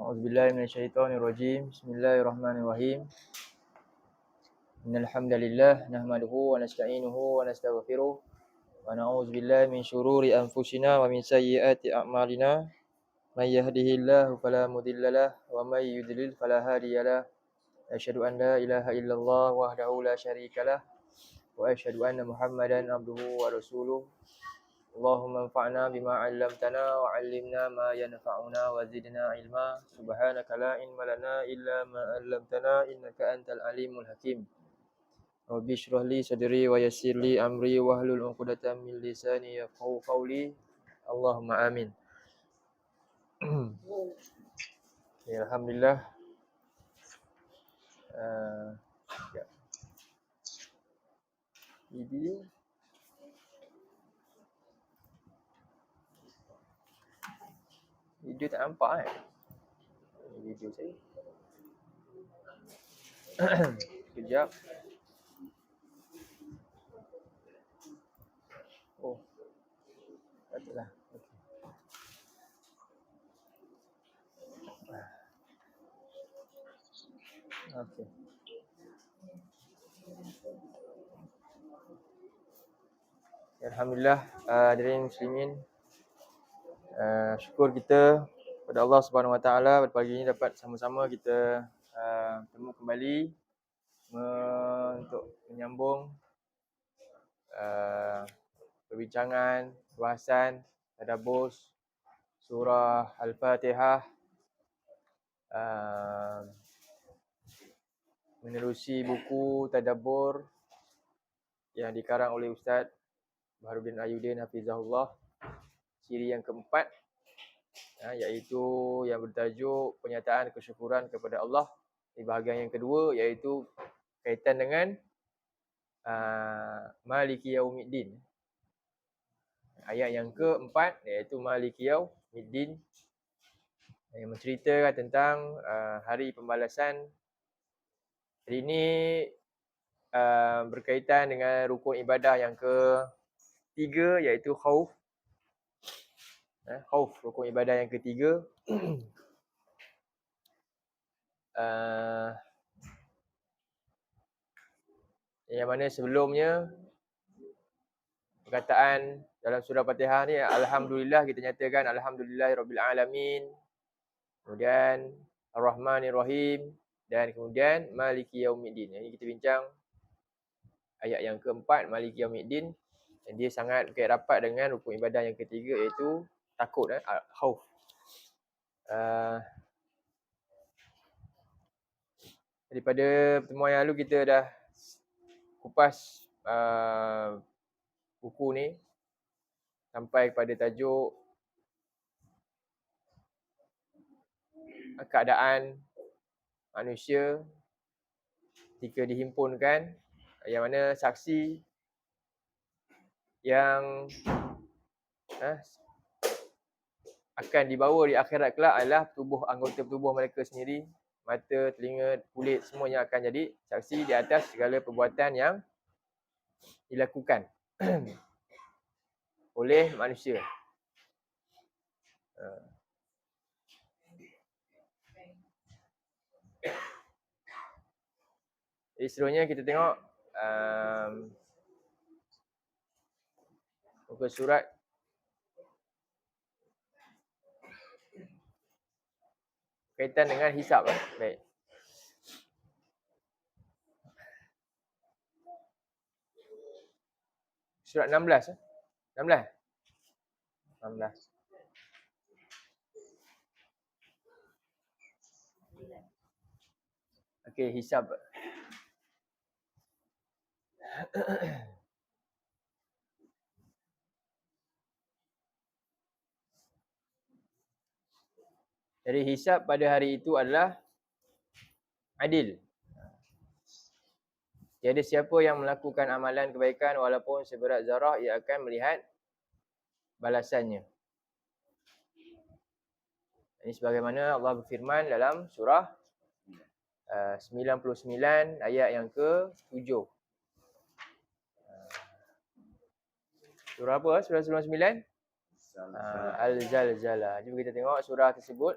A'udzubillahi minasyaitonirrajim. Bismillahirrahmanirrahim. Innal hamdalillah nahmaduhu wa nasta'inuhu wa nastaghfiruh wa na'udzubillahi min syururi anfusina wa min sayyiati a'malina. May yahdihillahu fala mudhillalah wa may yudlil fala hadiyalah. Asyhadu an la ilaha illallah wahdahu la syarikalah wa asyhadu anna Muhammadan abduhu wa rasuluh. Allahumma anfa'na bima 'allamtana wa 'allimna ma yanfa'una wa zidna ilma. Subhanaka la ilma lana illa ma 'allamtana innaka antal alimul hakim. Rabbi shrah li sadri wa yassir li amri wahlul 'uqdatam min lisani yafqahu qawli. Allahumma amin. Ya, alhamdulillah. Ya. Video tak nampak kan? Video saya. Sekejap. Oh. Patutlah. Okey. Alhamdulillah, hadirin muslimin. Syukur kita kepada Allah Subhanahu Wa Taala pada pagi ini dapat sama-sama kita bertemu kembali untuk menyambung perbincangan, bahasan tadabbur surah Al-Fatihah, menerusi buku tadabbur yang dikarang oleh Ustaz Baharudin Ayyuddin Hafizahullah, siri yang keempat, iaitu yang bertajuk penyataan kesyukuran kepada Allah. Di bahagian yang kedua iaitu kaitan dengan Maliki Yaumiddin. Ayat yang keempat iaitu Maliki Yaumiddin, yang menceritakan tentang hari pembalasan. Hari ini berkaitan dengan rukun ibadah yang ketiga iaitu khauf. Khauf, rukun ibadah yang ketiga. Yang mana sebelumnya perkataan dalam surah Fatihah ni alhamdulillah, kita nyatakan alhamdulillahirabbil alamin. Kemudian Ar-Rahmanir-Rahim dan kemudian Maliki Yaumiddin. Ini kita bincang ayat yang keempat Maliki Yaumiddin, dan dia sangat berkait rapat dengan rukun ibadah yang ketiga iaitu takut, khauf. Daripada pertemuan yang lalu kita dah kupas buku ni sampai kepada tajuk keadaan manusia ketika dihimpunkan, yang mana saksi yang akan dibawa di akhirat kelak adalah anggota tubuh mereka sendiri. Mata, telinga, kulit, semuanya akan jadi saksi di atas segala perbuatan yang dilakukan oleh manusia. Jadi seterusnya kita tengok muka surat kaitan dengan hisab. Baik. Surat 16. 16. Okey, hisab. Jadi hisab pada hari itu adalah adil. Tiada siapa yang melakukan amalan kebaikan walaupun seberat zarah, ia akan melihat balasannya. Ini sebagaimana Allah berfirman dalam surah 99 ayat yang ke-7. Surah apa? Surah 99? Al-Zalzalah. Jom kita tengok surah tersebut.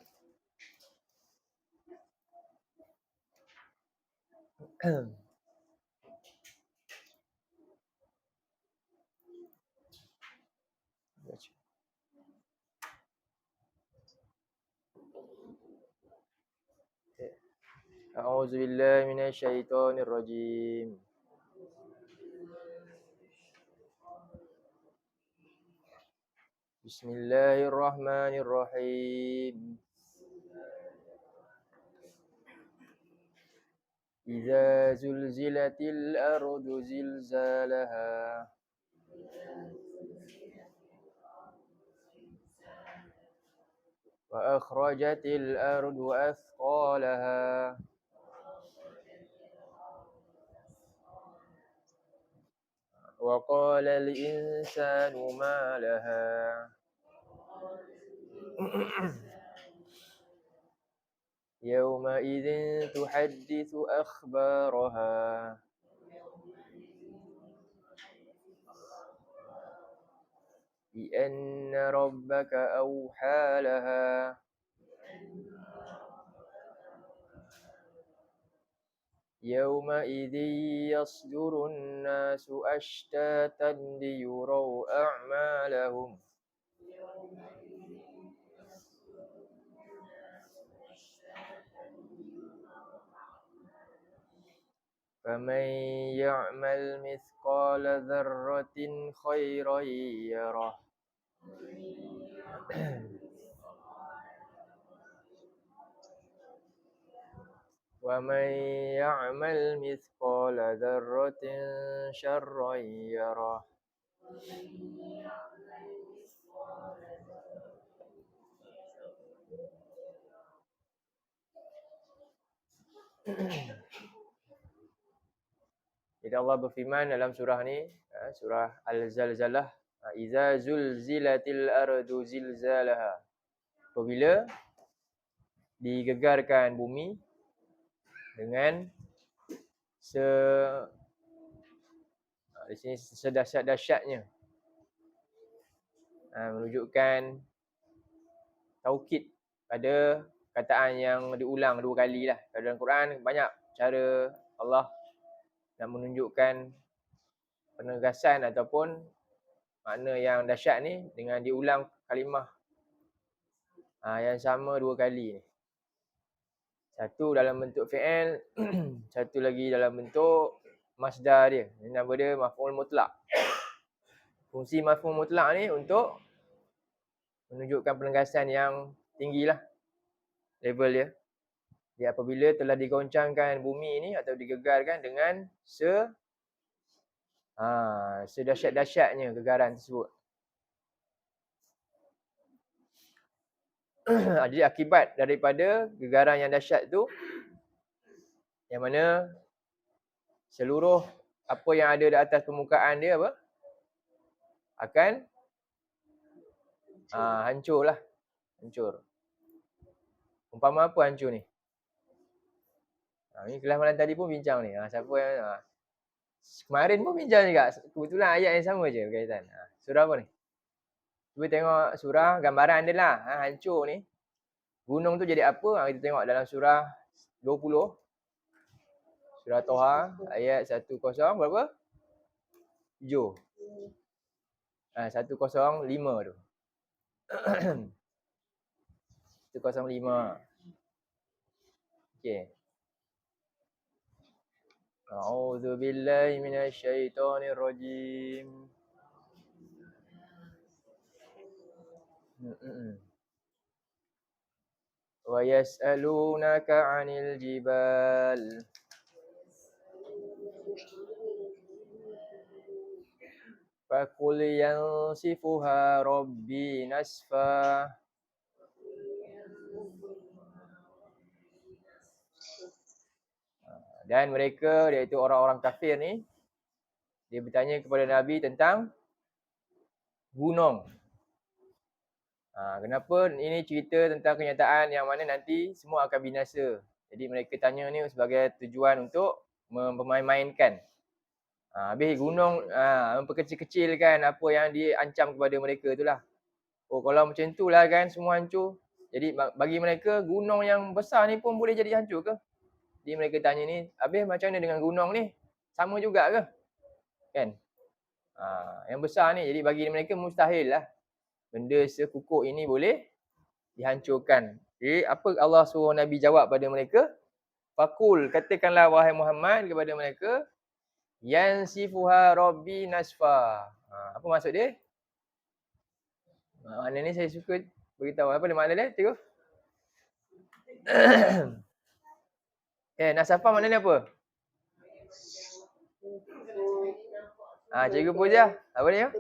A'udzubillahi minasyaitonirrajim. Bismillahirrahmanirrahim. Idza zulzilatil ardu zilzalaha wa akhrajatil ardu athqalaha wa qala al insanu ma laha يومئذ تحدث أخبارها بأن ربك أوحى لها يومئذ يصدر الناس أشتاتا ليروا أعمالهم فمن يعمل مثقال ذرة خيرا يره ومن يعمل مثقال ذرة شرا يره Jadi Allah berfirman dalam surah ni, surah Al-Zalzalah, Iza zulzilatil ardu zilzalaha. Apabila digegarkan bumi dengan di sini sedahsyat-dahsyatnya. Menunjukkan taukid pada kataan yang diulang 2 kali lah. Dalam Quran banyak cara Allah nak menunjukkan penegasan ataupun makna yang dahsyat ni dengan diulang kalimah yang sama 2 kali ni. Satu dalam bentuk fi'il, satu lagi dalam bentuk masdar dia. Ini nama dia maf'ul mutlak. Fungsi maf'ul mutlak ni untuk menunjukkan penegasan yang tinggilah level dia. Jadi apabila telah digoncangkan bumi ni atau digegarkan dengan sedahsyat-dahsyatnya gegaran tersebut. Jadi akibat daripada gegaran yang dahsyat tu, yang mana seluruh apa yang ada di atas permukaan dia akan hancur. Umpama apa hancur ni? Ni kelas malam tadi pun bincang ni. Siapa yang kemarin pun bincang juga. Kebetulan ayat yang sama je berkaitan. Surah apa ni? Cuba tengok surah gambaran dia lah. Hancur ni. Gunung tu jadi apa? Kita tengok dalam surah 20. Surah Toha ayat 10 berapa? 7. 105 tu. 105. Okey. A'udzu billahi minasyaitonir rajim. Wa yas'alunaka 'anil jibal. Faqul yansifuha rabbi nasfa. Dan mereka, iaitu orang-orang kafir ni, dia bertanya kepada Nabi tentang gunung. Kenapa ini cerita tentang kenyataan yang mana nanti semua akan binasa. Jadi mereka tanya ni sebagai tujuan untuk mempermain-mainkan. Habis gunung memperkecil-kecilkan apa yang diancam kepada mereka itulah. Oh kalau macam tu lah kan semua hancur. Jadi bagi mereka gunung yang besar ni pun boleh jadi hancur ke? Jadi mereka tanya ni, habis macam mana dengan gunung ni? Sama juga ke? Kan? Yang besar ni, jadi bagi mereka mustahil lah. Benda sekukuk ini boleh dihancurkan. Jadi apa Allah suruh Nabi jawab pada mereka? Fakul, katakanlah wahai Muhammad kepada mereka, yansifuha rabbi nasfa. Apa maksud dia? Makna ni saya suka beritahu. Apa dia makna dia? Cikgu? Nasafah maknanya apa? Cikgu Puja. Apa dia?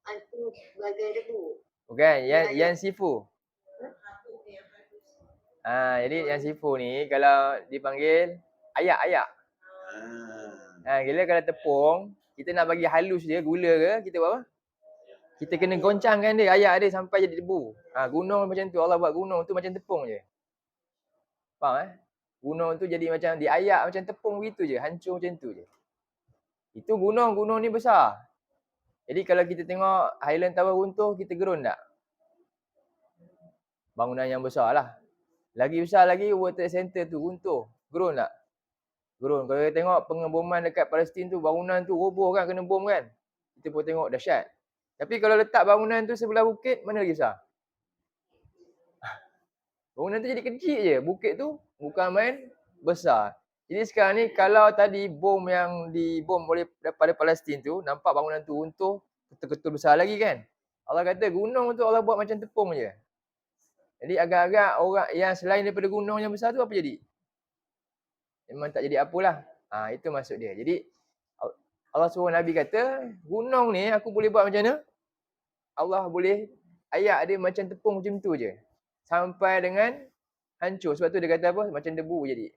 Itu bagai debu. Bukan, yansifu. Jadi yansifu ni kalau dipanggil ayak-ayak. Bila kalau tepung, kita nak bagi halus dia, gula ke, kita buat apa? Kita kena goncangkan dia, ayak dia sampai jadi debu. Gunung macam tu, Allah buat gunung tu macam tepung je. Faham Gunung tu jadi macam diayak macam tepung begitu je, hancur macam tu je. Itu gunung ni besar. Jadi kalau kita tengok Highland Tower runtuh, kita gerun tak? Bangunan yang besar lah. Lagi besar lagi World Trade Center tu runtuh, gerun tak? Gerun. Kalau kita tengok pengeboman dekat Palestin tu, bangunan tu roboh kan, kena bom kan. Kita pun tengok dahsyat. Tapi kalau letak bangunan tu sebelah bukit, mana lagi besar? Bangunan tu jadi kecil je. Bukit tu bukan main besar. Jadi sekarang ni kalau tadi bom yang dibom oleh daripada Palestin tu, nampak bangunan tu runtuh, ketul-ketul besar lagi kan. Allah kata gunung tu Allah buat macam tepung je. Jadi agak-agak orang yang selain daripada gunung yang besar tu apa jadi? Memang tak jadi apalah. Itu maksud dia. Jadi Allah suruh Nabi kata, gunung ni aku boleh buat macam mana? Allah boleh ayak dia macam tepung macam tu je. Sampai dengan hancur. Sebab tu dia kata apa? Macam debu jadi.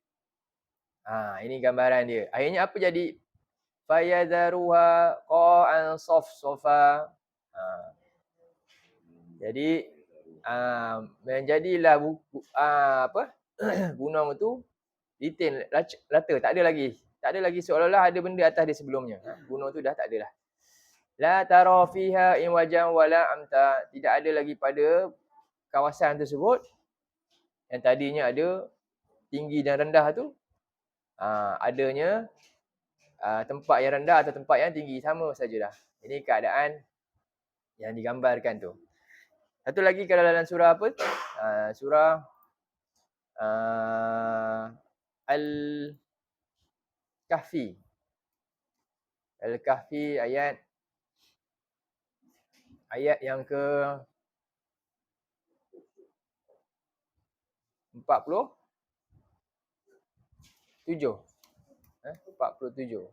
Ini gambaran dia. Akhirnya apa jadi? Fayadharuha qa'an safsafa. Jadi menjadilah gunung tu detail rata, tak ada lagi seolah-olah ada benda atas dia sebelumnya. Gunung tu dah tak ada lah. La tara fiha iwajan wala amta. Tidak ada lagi pada kawasan tersebut yang tadinya ada tinggi dan rendah tu, adanya tempat yang rendah atau tempat yang tinggi, sama sajalah. Ini keadaan yang digambarkan tu. Satu lagi kalau dalam surah apa? Surah Al-Kahfi. Al-Kahfi ayat yang ke 47. 47.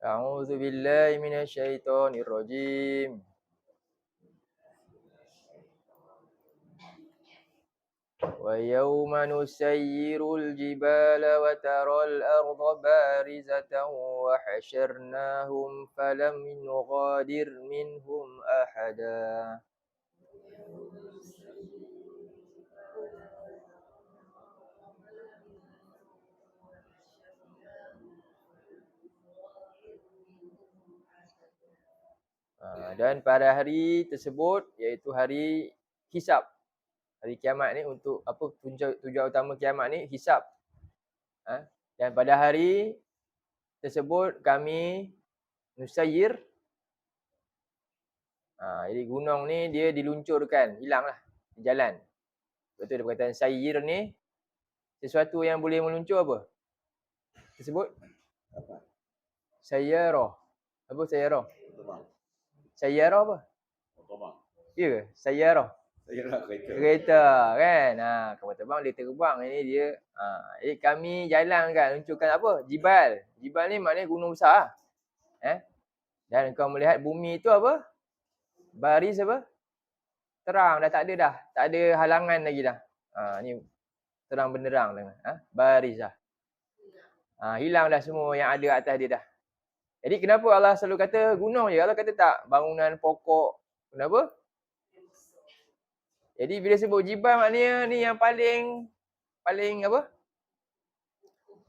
A'udzu billahi minasyaitonir rajim. وَيَوْمَ نُسَيِّرُ الْجِبَالَ وَتَرَى الْأَرْضَ بَارِزَةً وَحَشَرْنَاهُمْ فَلَمْ نُغَادِرْ مِنْهُمْ أَحَدًا. Dan pada hari tersebut, iaitu hari hisab. Hari kiamat ni untuk apa, tujuan utama kiamat ni hisab. Dan pada hari tersebut kami nusayir. Jadi gunung ni dia diluncurkan, hilanglah di jalan. Betul dia perkataan sayir ni sesuatu yang boleh meluncur apa? Tersebut sayyarah. Apa sayyarah? Sayyarah apa? Ya ke? Sayyarah. Kereta kan. Kapal terbang dia terbang, ini dia. Jadi kami jalankan, luncurkan apa? Jibal. Jibal ni maknanya gunung besar. Dan kau melihat bumi tu apa? Baris apa? Terang, dah tak ada dah. Tak ada halangan lagi dah. Ni terang benderang dah. Baris dah. Hilang dah semua yang ada atas dia dah. Jadi kenapa Allah selalu kata gunung je? Allah kata tak, bangunan pokok. Kenapa? Jadi bila sebut jibal maknanya ni yang paling apa?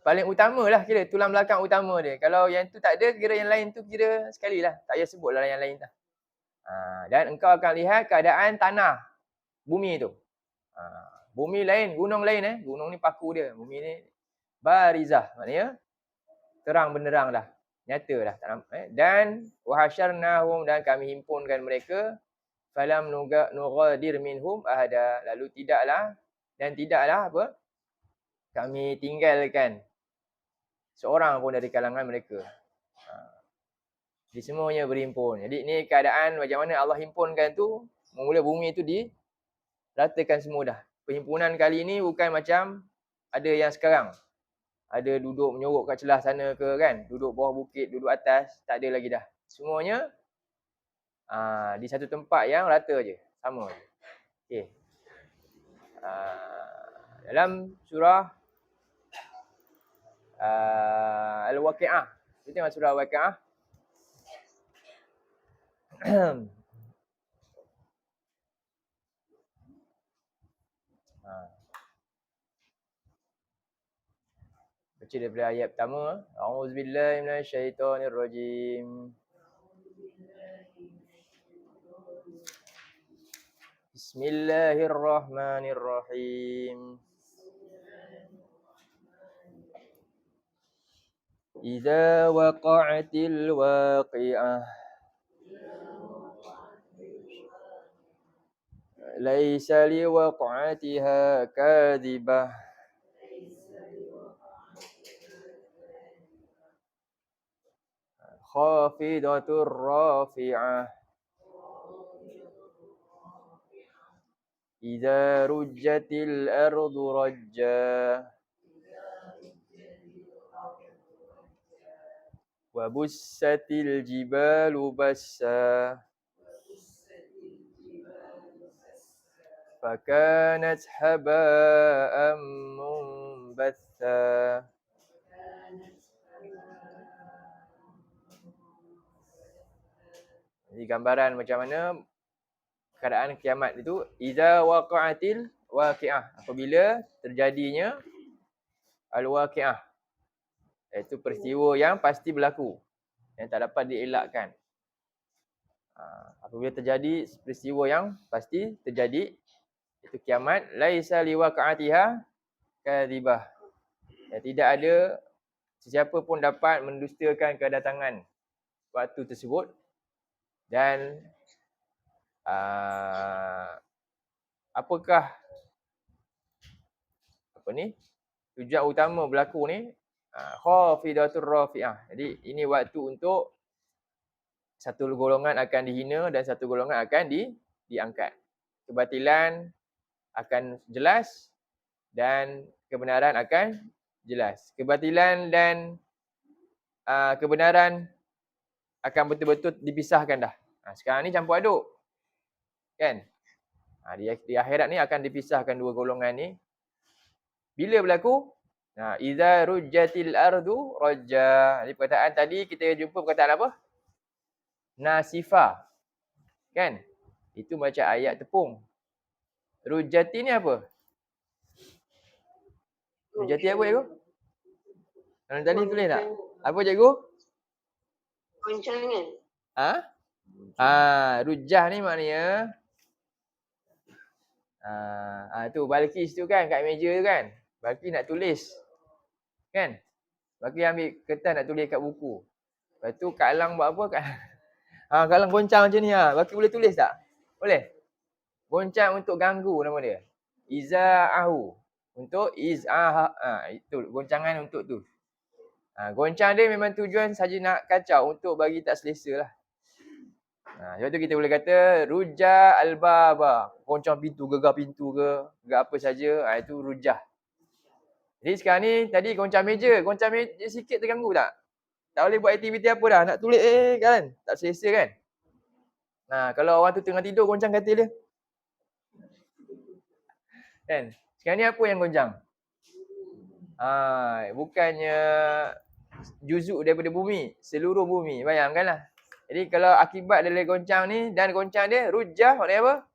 Paling utama lah kira, tulang belakang utama dia. Kalau yang tu tak ada, kira yang lain tu kira sekali lah. Tak payah sebutlah yang lain dah. Dan engkau akan lihat keadaan tanah, bumi tu. Bumi lain, gunung lain Gunung ni paku dia. Bumi ni barizah, maknanya terang benderang dah. Nyata dah. Tak nampak, Dan wahasyarnahum, dan kami himpunkan mereka. Falam nughadir minhum ahada. Lalu tidaklah apa? Kami tinggalkan seorang pun dari kalangan mereka. Jadi semuanya berhimpun. Jadi ni keadaan macam mana Allah himpunkan tu. Mula bumi tu diratakan semua dah. Perhimpunan kali ni bukan macam ada yang sekarang. Ada duduk menyorok kat celah sana ke kan. Duduk bawah bukit, duduk atas. Tak ada lagi dah. Semuanya di satu tempat yang rata je. Sama je. Okay. Dalam surah Al-Waqi'ah. Kita tengok surah Al-Waqi'ah. Baca daripada ayat pertama. A'udzubillahi minasyaitonirrajim. Bismillahirrahmanirrahim. Idza waqa'atil waqi'ah. Laisa liwaqa'atiha kadhibah. Khafidatur rafi'ah. Idza rujjatil ardu rajja. Wa bussatil jibalu bassa. Fakanat haba'an munbatha. Ini gambaran macam mana keadaan kiamat itu. Idza waqa'atil waqi'ah. Apabila terjadinya al-waqi'ah. Iaitu peristiwa yang pasti berlaku. Yang tak dapat dielakkan. Apabila terjadi peristiwa yang pasti terjadi. Itu kiamat. Laisa liwaqa'atiha kadhibah. Tidak ada sesiapa pun dapat mendustakan kedatangan waktu tersebut. Dan apakah tujuan utama berlaku ni? Khafidatur rafi'ah. Jadi ini waktu untuk satu golongan akan dihina dan satu golongan akan diangkat. Kebatilan akan jelas dan kebenaran akan jelas. Kebatilan dan kebenaran akan betul-betul dipisahkan dah. Sekarang ni campur aduk. Kan? Di akhirat ni akan dipisahkan dua golongan ni. Bila berlaku? Idza rujjatil ardu rajja. Jadi perkataan tadi kita jumpa perkataan apa? Nasifah. Kan? Itu macam ayat tepung. Rujjati ni apa? Rujjati apa cikgu? Kalau tadi tulis tak? Apa cikgu? Goncangan. Rujjah ni maknanya tu Balqis tu kan kat meja tu kan. Balqis nak tulis. Kan? Balqis ambil kertas nak tulis kat buku. Lepas tu Kak Alang buat apa? Kak Alang goncang macam ni Balqis boleh tulis tak? Boleh? Goncang untuk ganggu nama dia. Iza'ahu. Untuk itu goncangan untuk tu. Goncang dia memang tujuan saja nak kacau untuk bagi tak selesa lah. Sebab tu kita boleh kata rujah al-baba. Goncang pintu, gegar pintu ke, gegar apa saja, itu rujah. Jadi sekarang ni tadi goncang meja sikit terganggu tak? Tak boleh buat aktiviti apa dah, nak tulis kan? Tak selesa kan? Kalau orang tu tengah tidur goncang katil dia. Kan? Sekarang ni apa yang goncang? Bukannya juzuk daripada bumi, seluruh bumi. Bayangkanlah. Jadi kalau akibat dari goncang ni dan goncang dia rujah maknanya apa?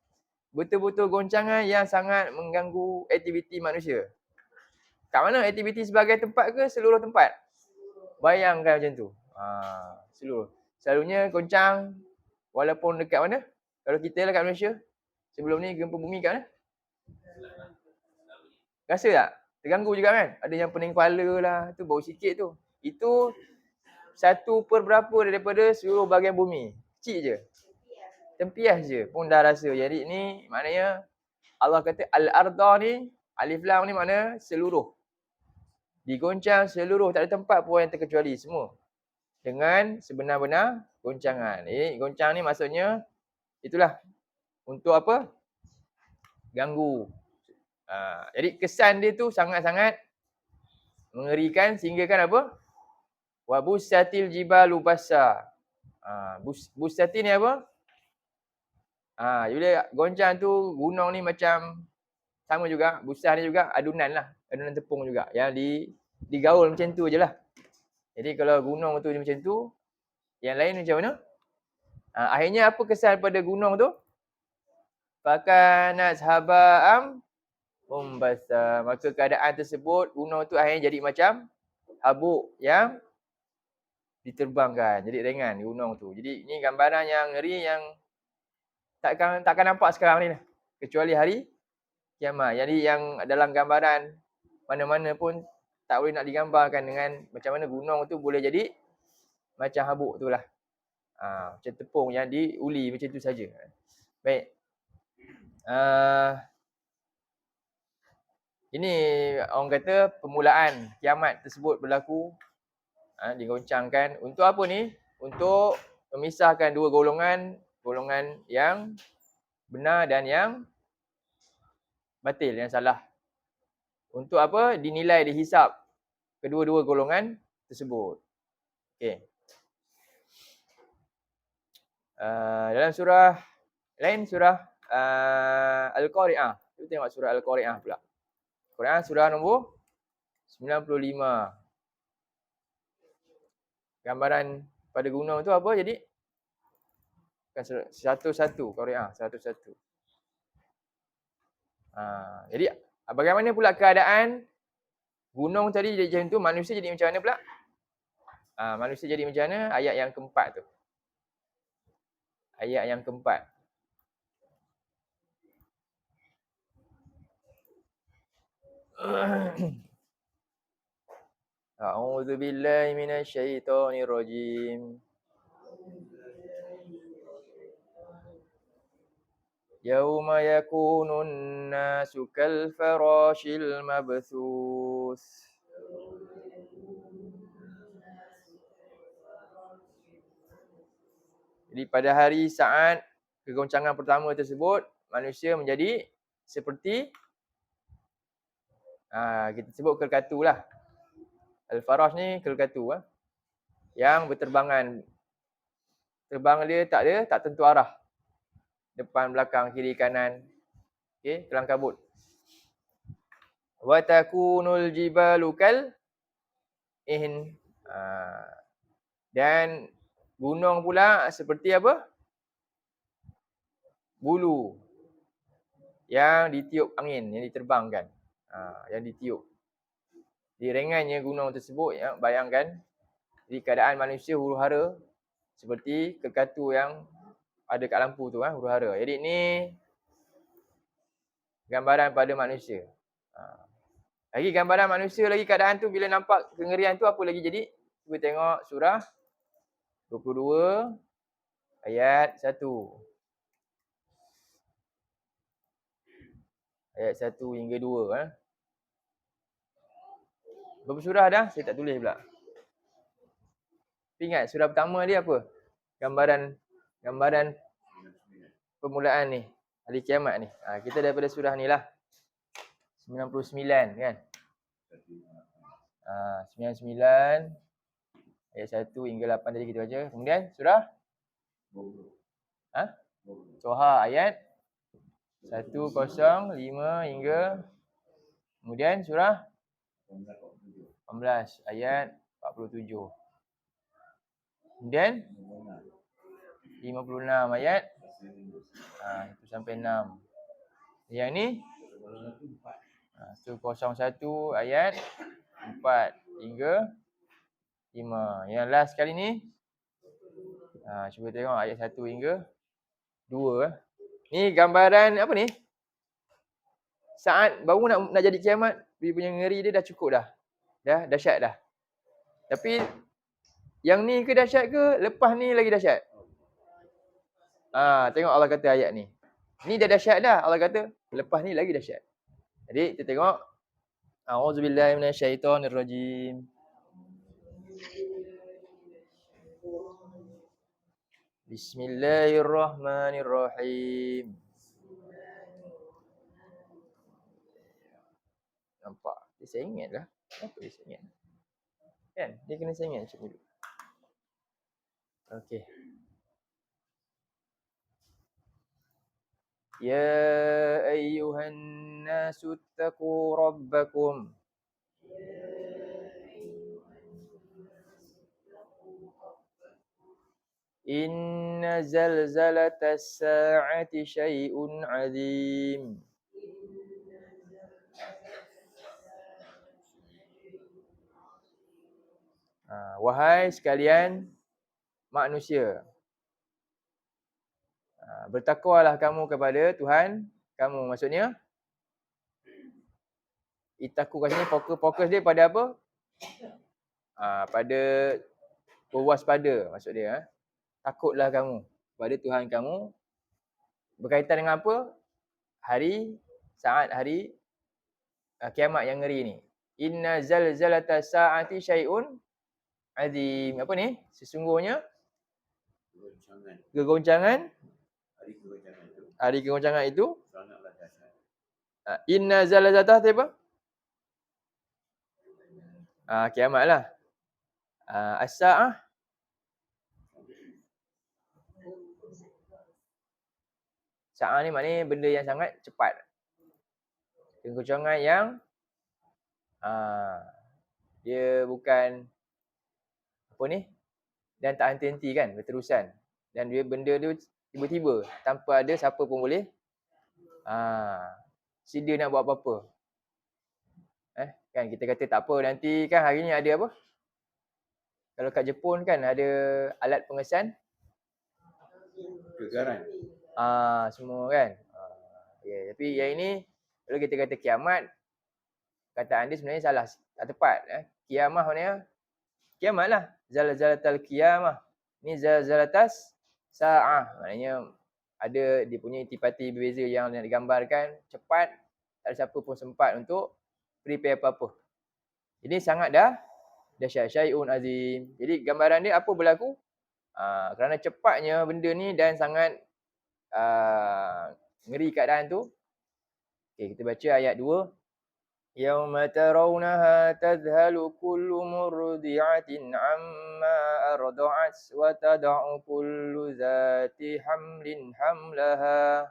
betul-betul goncangan yang sangat mengganggu aktiviti manusia. Kat mana? Aktiviti sebagai tempat ke seluruh tempat? Bayangkan macam tu. Seluruh. Selalunya goncang walaupun dekat mana? Kalau kita lah kat Malaysia, sebelum ni gempa bumi kat mana? Rasa tak? Terganggu juga kan? Ada yang pening kepala lah, tu bau sikit tu. Itu 1/berapa daripada seluruh bahagian bumi. Kecil je. Tempias je pun dah rasa. Jadi ni maknanya Allah kata al-arda ni, alif lam ni makna seluruh. Digoncang seluruh, tak ada tempat pun yang terkecuali, semua. Dengan sebenar-benar goncangan. Goncang ni maksudnya itulah untuk apa? Ganggu. Jadi kesan dia tu sangat-sangat mengerikan sehingga kan apa? Wa bussatil jibalu bassa. Bussati ni apa? Bila goncang tu gunung ni macam sama juga, bussah ni juga adunan lah, adunan tepung juga yang digaul macam tu je lah. Jadi kalau gunung tu macam tu, yang lain macam mana? Akhirnya apa kesan pada gunung tu? Fakanat haba'am mumbassa. Maka keadaan tersebut gunung tu akhirnya jadi macam habuk yang diterbangkan. Jadi ringan gunung tu. Jadi ni gambaran yang ngeri yang takkan nampak sekarang ni lah. Kecuali hari kiamat. Jadi yang dalam gambaran mana-mana pun tak boleh nak digambarkan dengan macam mana gunung tu boleh jadi macam habuk tu lah. Macam tepung yang diuli macam tu saja. Baik. Ini orang kata permulaan kiamat tersebut berlaku. Digoncangkan. Untuk apa ni? Untuk memisahkan dua golongan. Golongan yang benar dan yang batil, yang salah. Untuk apa? Dinilai, dihisap kedua-dua golongan tersebut. Okey. Dalam surah lain, surah Al-Qari'ah. Kita tengok surah Al-Qari'ah pula. Quran surah nombor 95. Gambaran pada gunung tu apa jadi? Satu-satu Qari'ah, satu-satu. Jadi bagaimana pula keadaan gunung tadi jadi macam tu, manusia jadi macam mana pula? Manusia jadi macam mana? Ayat yang keempat tu. Ayat yang keempat. A'udzu billahi minasyaitonir rajim. Yauma yakunun nasu kal farashil mabthus. Jadi pada hari saat kegoncangan pertama tersebut, manusia menjadi seperti kita sebut kelkatu lah. Al-farash ni kelkatu yang berterbangan. Terbang dia tak tentu arah. Depan, belakang, kiri, kanan. Okey, kelang kabut. Wa takunul jibalu kal ihn. Dan gunung pula seperti apa? Bulu yang ditiup angin, yang diterbangkan. Yang ditiup. Di ringannya gunung tersebut, ya, bayangkan. Jadi keadaan manusia huru-hara seperti kelkatu yang ada kat lampu tu, huru-hara. Jadi ni gambaran pada manusia. Lagi gambaran manusia lagi keadaan tu bila nampak kengerian tu apa lagi jadi? Cuba tengok surah 22 ayat 1. Ayat 1 hingga 2. Berapa surah dah? Saya tak tulis pula. Ingat surah pertama dia apa? Gambaran permulaan ni, hari kiamat ni. Kita daripada surah ni lah. 99 kan? 99 ayat 1 hingga 8 tadi kita baca. Kemudian surah Toha ayat 105 hingga, kemudian surah 18 ayat 47. Kemudian 56 ayat 1 sampai 6. Yang ni 101 ayat 4 hingga 5. Yang last kali ni cuba tengok ayat 1 hingga 2. Ni gambaran apa ni? Saat baru nak jadi kiamat, dia punya ngeri dia dah cukup dah. Dah dahsyat dah. Tapi yang ni ke dahsyat ke lepas ni lagi dahsyat? Tengok Allah kata ayat ni. Ni dah dahsyat dah. Allah kata lepas ni lagi dahsyat. Jadi kita tengok. A'udzubillahi minasyaitonirrajim. Bismillahirrahmanirrahim. Nampak? Dia sengit lah. Kenapa dia sengit? Kan? Dia kena sengit macam ni. Okey. Ya ayyuhan nasu taqu rabbakum. Inna zalzalatas sa'ati syai'un 'azim. Wahai sekalian manusia, bertakwalah kamu kepada Tuhan kamu. Maksudnya itaku kat sini fokus dia pada apa? Pada berwaspada maksud dia. Takutlah kamu pada Tuhan kamu. Berkaitan dengan apa? Saat hari kiamat yang ngeri ni. Inna zalzalatas sa'ati syai'un azim. Apa ni? Sesungguhnya kegoncangan hari kegoncangan itu inna zalzalatas apa? Kiamat lah. As-sa'ah Sa'ah ni maknanya benda yang sangat cepat. Kegoncangan yang dia bukan apa ni? Dan tak henti-henti kan, berterusan. Dan dia benda tu tiba-tiba tanpa ada siapa pun boleh sedia nak buat apa-apa. Kan kita kata tak apa, nanti kan hari ni ada apa? Kalau kat Jepun kan ada alat pengesan kegaran. Semua kan. Tapi yang ini kalau kita kata kiamat, kataan dia sebenarnya salah, tak tepat. Kiamah maknanya kiamat lah. Zalzalatal qiyamah. Ni zalzalatas sa'ah. Maknanya ada dia punya intipati berbeza yang nak digambarkan cepat. Tak ada siapa pun sempat untuk prepare apa-apa. Ini sangat dahsyat, syai'un azim. Jadi gambaran dia apa berlaku? Kerana cepatnya benda ni dan sangat ngeri keadaan tu. Okey, kita baca ayat 2. Yauma tarawunaha tadhalu kullu murdi'atin amma arda'at wa tad'u kullu zati hamlin hamlaha.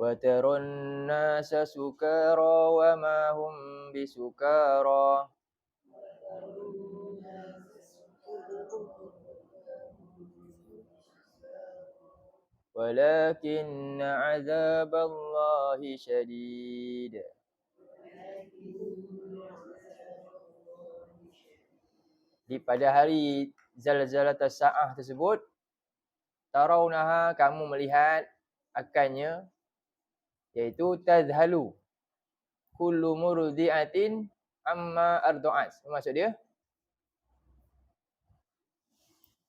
Wa taron nasa sukara wa ma hum bisukara walakinna azaballahi syadid. Di pada hari zalzalatas sa'ah tersebut, tarawunaha, kamu melihat akannya, iaitu tadhalu kullu murdi'atin amma arda'at. Maksud dia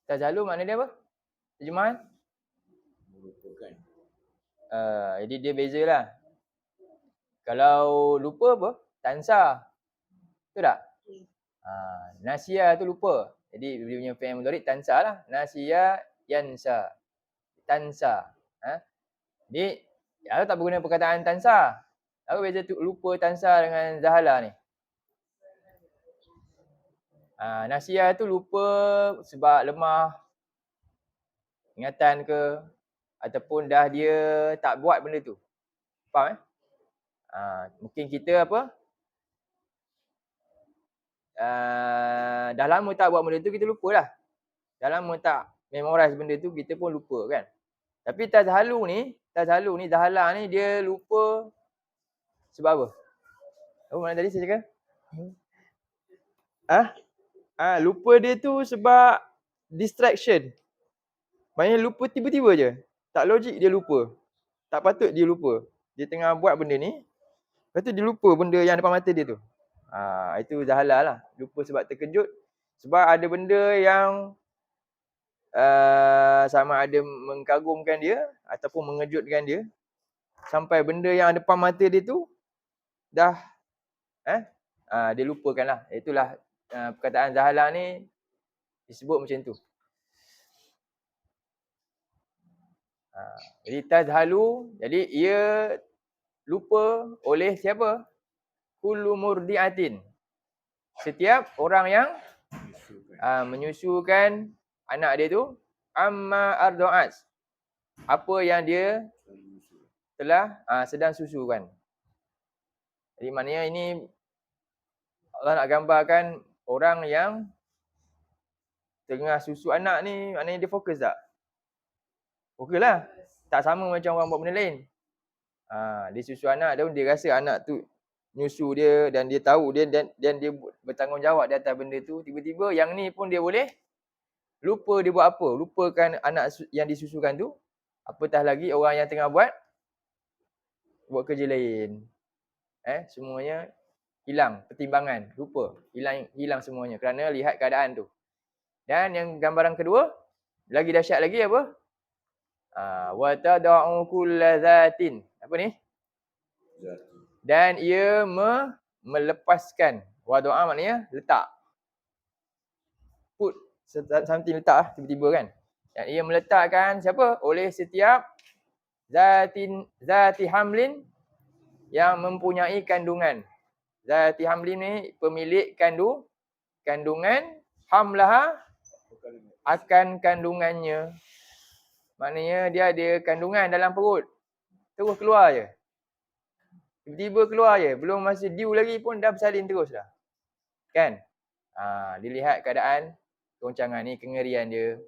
tadhalu makna dia apa? Terjemahan? Melupakan. Jadi dia bezalah. Kalau lupa apa? Tansa. Betul tak? Nasiya tu lupa. Jadi dia punya fi'il mudhari' tansa lah. Nasiya yansa. Tansa. Ni aku tak berguna perkataan tansa. Apa beza tu lupa tansa dengan zahala ni? Nasiya tu lupa sebab lemah ingatan ke ataupun dah dia tak buat benda tu. Faham Mungkin kita apa? Dah lama tak buat benda tu, kita lupa lah. Dah lama tak memorize benda tu, kita pun lupa kan. Tapi tazhalu ni, zahala ni dia lupa sebab apa? Apa mana tadi saya cakap? Lupa dia tu sebab distraction. Maksudnya lupa tiba-tiba je. Tak logik dia lupa. Tak patut dia lupa. Dia tengah buat benda ni, lepas tu dia lupa benda yang depan mata dia tu. Itu zahala lah. Lupa sebab terkejut. Sebab ada benda yang sama ada mengkagumkan dia ataupun mengejutkan dia. Sampai benda yang depan mata dia tu dah dia lupakan lah. Itulah perkataan zahala ni disebut macam tu. Jadi tazhalu, jadi ia lupa oleh siapa? Kullu murdi'atin. Setiap orang yang menyusukan anak dia tu, amma arda'at. Apa yang dia telah sedang susukan. Jadi maknanya ini Allah nak gambarkan orang yang tengah susu anak ni, maknanya dia fokus tak? Fokus lah. Tak sama macam orang buat benda lain. Dia susu anak dia, dia rasa anak tu nyusu dia dan dia tahu dia dan dia bertanggungjawab di atas benda tu. Tiba-tiba yang ni pun dia boleh lupa dia buat apa. Lupakan anak yang disusukan tu. Apatah lagi orang yang tengah buat kerja lain. Semuanya hilang pertimbangan, lupa. Hilang semuanya kerana lihat keadaan tu. Dan yang gambaran kedua, lagi dahsyat lagi apa? Wa tad'u kulla zatin. Apa ni? Dan ia melepaskan. Wadu'a maknanya letak. Put something letak lah, tiba-tiba kan. Dan ia meletakkan siapa? Oleh setiap zati hamlin yang mempunyai kandungan. Zati hamlin ni pemilik kandungan, hamlaha akan kandungannya. Maknanya dia ada kandungan dalam perut. Terus keluar je. Tiba-tiba keluar je. Belum masa due lagi pun dah bersalin terus dah. Kan? Dilihat keadaan goncangan ni, kengerian dia.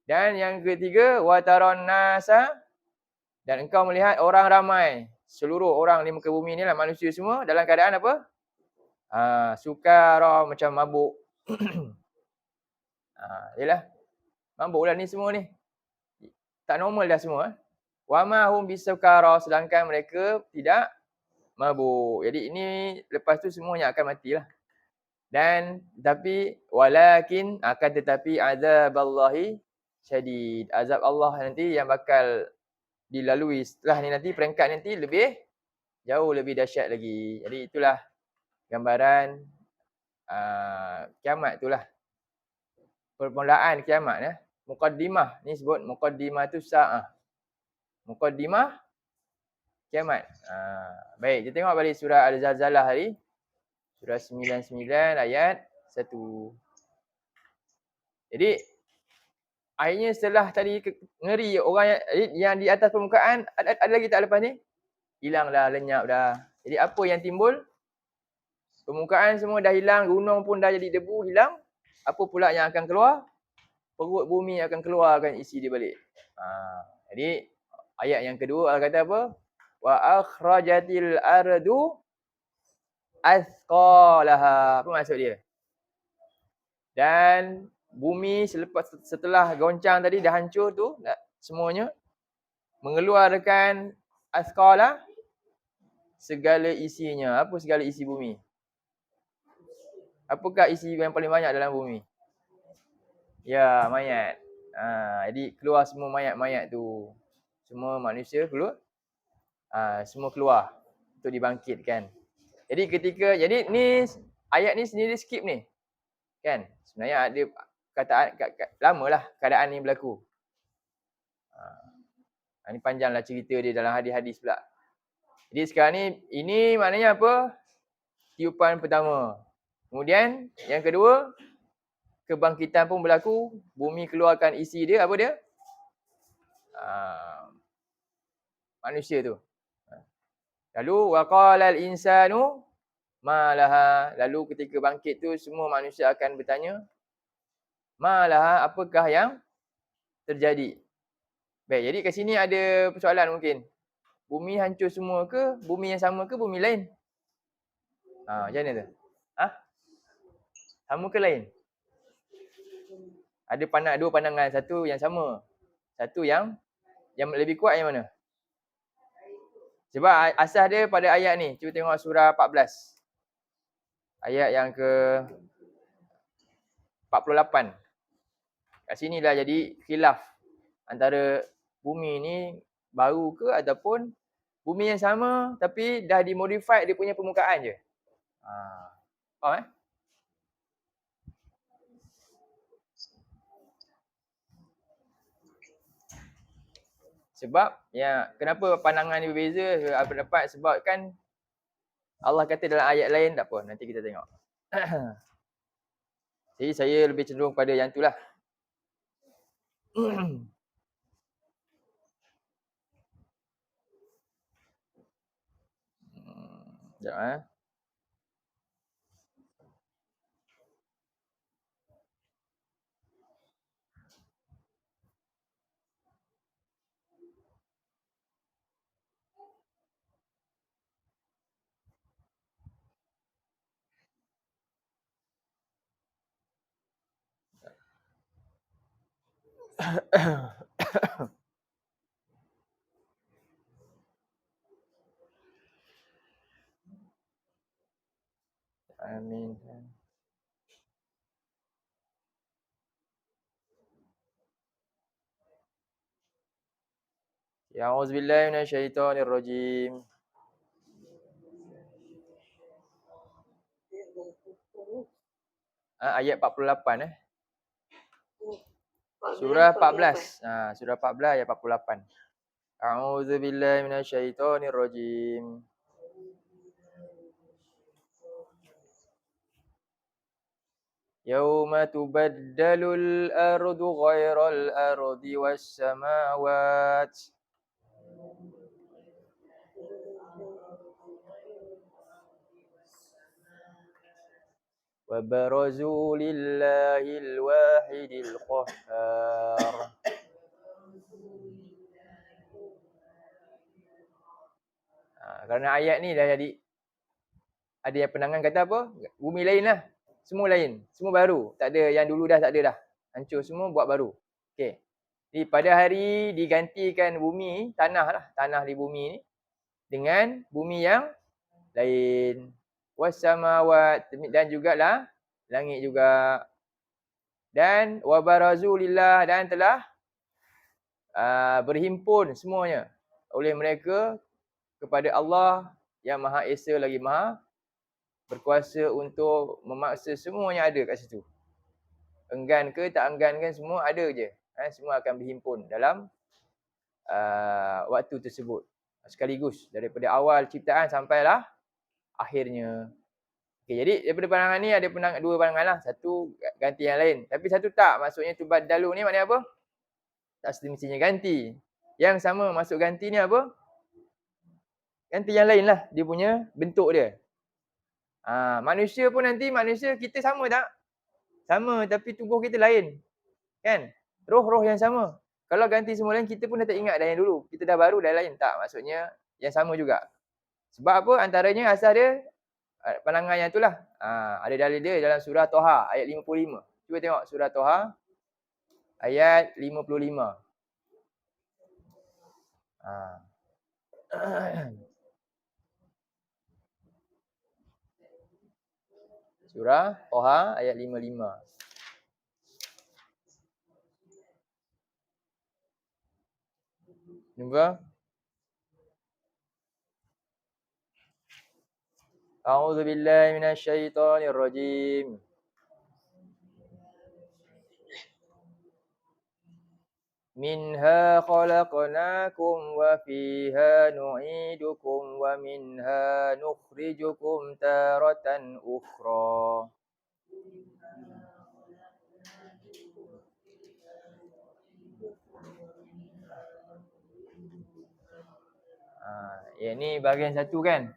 Dan yang ketiga, wataron nasa. Dan engkau melihat orang ramai. Seluruh orang di muka bumi ni lah, manusia semua dalam keadaan apa? Sukara, macam mabuk. Yelah. Mabuk lah ni semua ni. Tak normal dah semua. Wa ma hum bisukara, sedangkan mereka tidak mabuk. Jadi ini lepas tu semuanya akan matilah. Dan tapi walakin akan tetapi azaballahi syadid. Azab Allah nanti yang bakal dilalui setelah ni nanti, peringkat nanti jauh lebih dahsyat lagi. Jadi itulah gambaran kiamat itulah. Permulaan kiamat ya. Muqaddimah ni sebut muqaddimatus saah. Muqaddimah kiamat. Baik, kita tengok balik surah Al-Zalzalah hari. Surah 99 ayat 1. Jadi akhirnya setelah tadi ngeri orang yang di atas permukaan, ada lagi tak lepas ni? Hilanglah, lenyap dah. Jadi apa yang timbul? Permukaan semua dah hilang, gunung pun dah jadi debu, hilang. Apa pula yang akan keluar? Perut bumi akan keluarkan isi dia balik. Jadi ayat yang kedua Allah kata apa? Wa akhrajatil ardu athqalaha. Apa maksud dia? Dan bumi setelah goncang tadi dah hancur tu semuanya, mengeluarkan athqala, segala isinya. Apa segala isi bumi? Apakah isi yang paling banyak dalam bumi? Ya, mayat. Jadi keluar semua mayat-mayat tu. Semua manusia keluar. Semua keluar untuk dibangkitkan. Jadi jadi ni ayat ni sendiri skip ni. Kan? Sebenarnya ada kataan lamalah keadaan ni berlaku. Ini panjanglah cerita dia dalam hadis-hadis pula. Jadi sekarang ni ini maknanya apa? Tiupan pertama. Kemudian yang kedua, kebangkitan pun berlaku, bumi keluarkan isi dia, apa dia? Manusia tu. Lalu waqala al-insanu ma laha. Lalu ketika bangkit tu semua manusia akan bertanya, ma laha, apakah yang terjadi? Baik, jadi kat sini ada persoalan mungkin. Bumi hancur semua ke? Bumi yang sama ke bumi lain? Macam mana tu? Sama ke lain? Ada dua pandangan, satu yang sama. Satu yang lebih kuat yang mana? Sebab asas dia pada ayat ni. Cuba tengok surah 14. Ayat yang ke 48. Kat sini dah jadi khilaf antara bumi ni baru ke ataupun bumi yang sama tapi dah dimodify dia punya permukaan je. Faham Sebab kenapa pandangan ni berbeza pendapat, sebab kan Allah kata dalam ayat lain, tak apa, nanti kita tengok. Jadi saya lebih cenderung pada yang itulah. Sekejap Amin. Ya auzubillahi minasyaitonirrajim. Ayat 48 Surah 14. Surah 14 ayat 48. A'udzubillahi minasyaitonirrajim. Yauma tubaddalul ardu ghairal ardi was samawat. Wa barazu lillahil wahidil qahhar. Kerana ayat ni dah jadi, ada yang penangan kata apa? Bumi lain lah. Semua lain. Semua baru. Tak ada yang dulu dah, tak ada dah. Hancur semua, buat baru. Okey. Jadi pada hari digantikan bumi, tanah lah. Tanah di bumi ni. Dengan bumi yang lain. Wassamawat. Dan jugalah langit juga. Dan wabarazu lillah. Dan telah berhimpun semuanya oleh mereka kepada Allah yang Maha Esa lagi Maha berkuasa untuk memaksa semuanya ada kat situ. Enggan ke tak enggan kan, semua ada je. Semua akan berhimpun dalam waktu tersebut. Sekaligus daripada awal ciptaan sampailah akhirnya. Okay, jadi daripada pandangan ni ada dua pandangan lah. Satu ganti yang lain. Tapi satu tak. Maksudnya tubaddalu ni maknanya apa? Tak semestinya ganti. Yang sama masuk ganti ni apa? Ganti yang lain lah. Dia punya bentuk dia. Manusia pun nanti, manusia kita sama tak? Sama, tapi tubuh kita lain. Kan? Roh-roh yang sama. Kalau ganti semua lain, kita pun dah tak ingat dah yang dulu. Kita dah baru, dah lain. Tak, maksudnya yang sama juga. Sebab apa? Antaranya asal dia, pandangan yang itulah. Ada dalil dia dalam surah Toha, ayat 55. Cuba tengok surah Toha, ayat 55. Surah Toha, ayat 55. Jumpa? A'udzubillahi minasyaitonirrajim. Minha khalaqnakum wa fiha nu'idukum wa minha nukhrijukum taratan ukhra. Yang ni bahagian satu kan.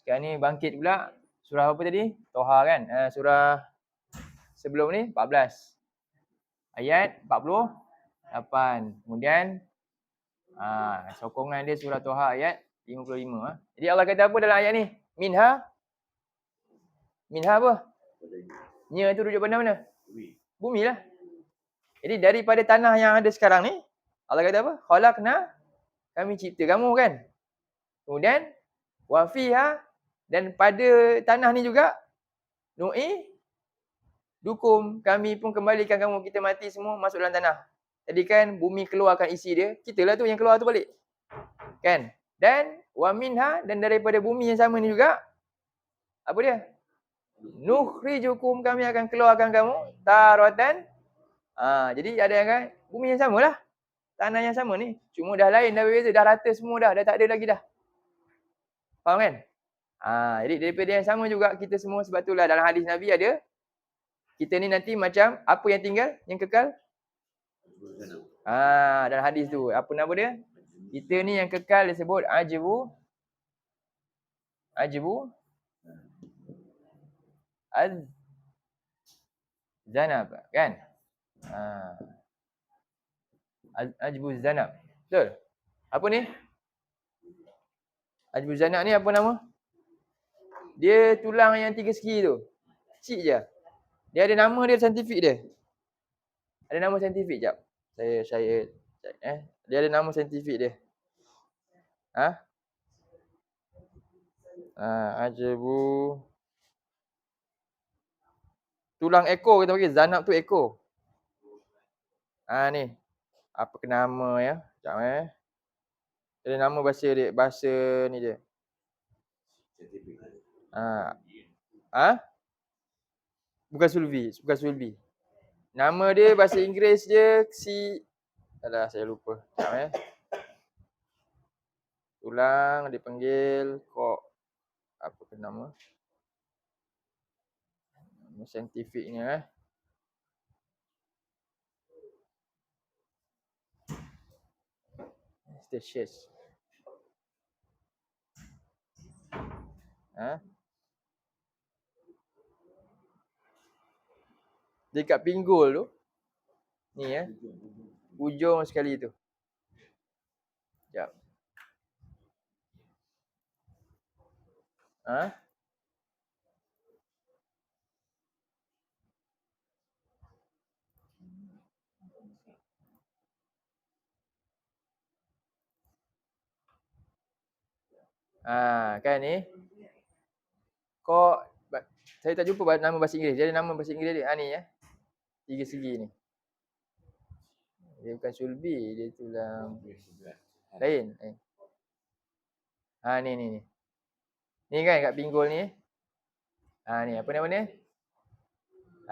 Sekarang ni bangkit pula. Surah apa tadi? Toha kan. Surah sebelum ni 14. Ayat 48. Kemudian sokongan dia surah Toha ayat 55. Jadi Allah kata apa dalam ayat ni? Minha apa? Nya tu rujuk pada mana? Bumi lah. Jadi daripada tanah yang ada sekarang ni, Allah kata apa? Khalaqna, kami cipta kamu kan. Kemudian wa fiha, dan pada tanah ni juga dukum, kami pun kembalikan kamu, kita mati semua masuk dalam tanah. Jadi kan bumi keluarkan isi dia, kitalah tu yang keluar tu balik. Kan? Dan wa minha, dan daripada bumi yang sama ni juga apa dia? Nukhrijukum, kami akan keluarkan kamu taratan. Jadi ada yang kan bumi yang samalah. Tanah yang sama ni, cuma dah lain, dah berbeza, dah rata semua dah tak ada lagi dah. Faham kan? Jadi daripada yang sama juga kita semua, sebab itulah dalam hadis Nabi ada, kita ni nanti macam apa yang tinggal, yang kekal? Dalam hadis tu, apa nama dia? Kita ni yang kekal disebut ajbu az-zanab kan? Ajbu zanab. Betul? Apa ni? Ajbu zanab ni apa nama? Dia tulang yang 3 segi tu. Kecil je. Dia ada nama dia, saintifik dia. Ada nama saintifik jap. Saya dia ada nama saintifik dia. Ajbu tulang ekor kita panggil, zanab tu ekor. Ni. Apa ke nama ya? Jap Ada nama bahasa dia, bahasa ni dia. Bukan sulbi. Nama dia bahasa Inggeris dia saya lupa. Jap Tulang dipanggil apa ke nama? Nama saintifiknya Statius. Dekat pinggul tu. Ni ujung sekali tu. Sekejap. Kan ni. Saya tak jumpa nama bahasa Inggeris. Dia ada nama bahasa Inggeris dia. Ni 3 segi ni. Dia bukan sulbi, dia tulang lain. Ni. Ni kan kat pinggul ni. Ni apa nama ni?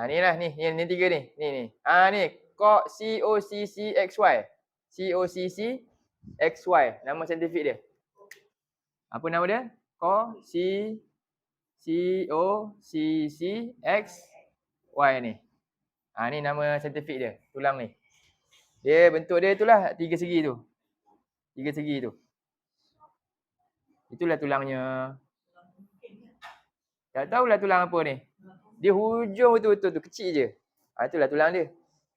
Ni lah ni 3 ni. Ni. Ni COCCXY. COCCXY, nama saintifik dia. Apa nama dia? COCCXY ni. Ni nama saintifik dia, tulang ni. Dia bentuk dia itulah 3 segi tu. 3 segi tu. Itulah tulangnya. Tak tahulah tulang apa ni. Dia hujung betul-betul tu, kecil je. Itulah tulang dia.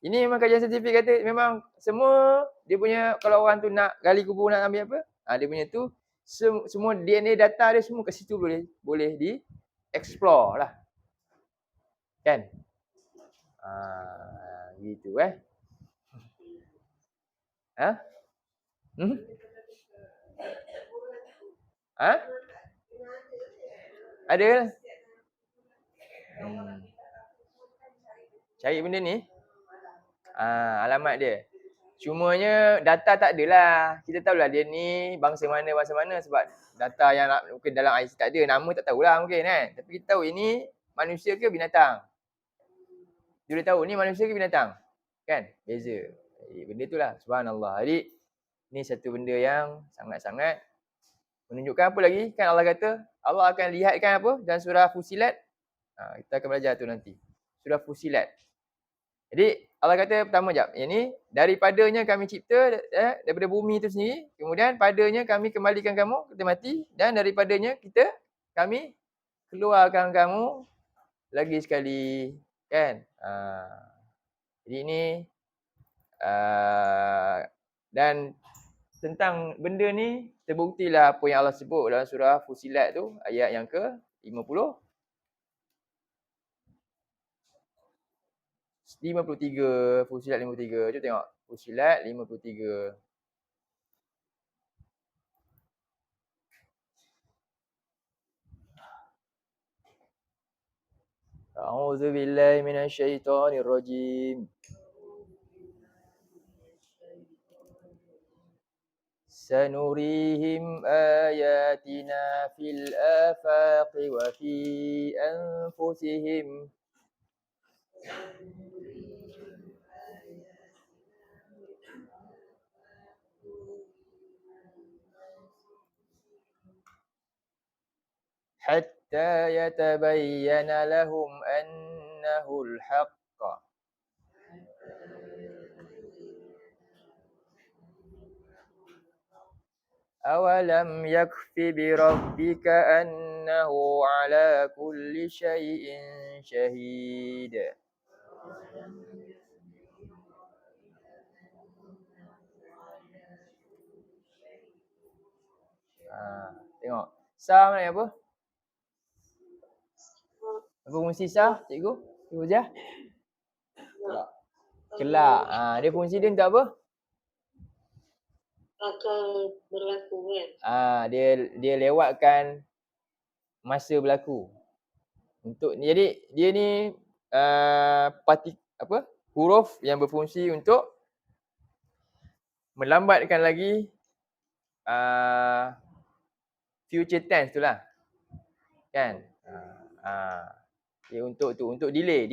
Ini memang kajian saintifik kata memang semua dia punya, kalau orang tu nak gali kubur, nak ambil apa? Dia punya tu semua DNA data dia semua kat situ boleh di explore lah. Kan? Gitu Ada lah. Cari benda ni. Alamat dia. Cumanya data tak adalah. Kita tahulah dia ni bangsa mana sebab data yang mungkin dalam IC tak ada, nama tak tahulah mungkin kan. Tapi kita tahu ini manusia ke binatang. Dia boleh tahu ni manusia ke binatang. Kan? Beza. Benda tu lah. Subhanallah. Jadi ni satu benda yang sangat-sangat menunjukkan apa lagi? Kan Allah kata Allah akan lihatkan apa? Dan surah Fusilat. Kita akan belajar tu nanti. Surah Fusilat. Jadi Allah kata pertama jap. Yang ni daripadanya kami cipta daripada bumi itu sendiri. Kemudian padanya kami kembalikan kamu kita mati dan daripadanya kami keluarkan kamu lagi sekali, kan? Jadi ini dan tentang benda ni terbuktilah apa yang Allah sebut dalam surah Fusilat tu ayat yang ke-50 53, Fusilat 53. Cuba tengok. Fusilat 53. A'udzu billahi minasyaitonir rajim. Sanurihim ayatina fil afaqi wa fi anfusihim. Hatta yatabayyana lahum annahu al-haqq. Awalam yakfi bi rabbika annahu ala kulli syai'in syahid. Tengok. Sa mana apa? Apa fungsi sa, cikgu? Cikgu Jah? Kelak. Dia fungsi dia untuk apa? Akan berlaku kan. Dia lewatkan masa berlaku. Jadi dia ni huruf yang berfungsi untuk melambatkan lagi future tense tu lah. Kan? Dia untuk delay.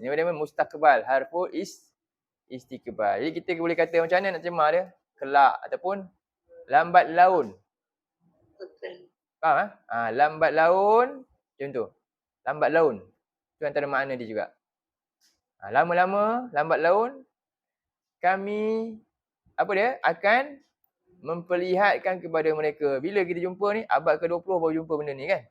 Nama mustaqbal, harful istiqbal. Jadi kita boleh kata macam mana nak terjemah dia? Kelak ataupun lambat laun. Okay. Faham? Lambat laun, macam tu. Lambat laun. Itu antara makna dia juga. Lama-lama, lambat laun, kami akan memperlihatkan kepada mereka. Bila kita jumpa ni, abad ke-20 baru jumpa benda ni kan.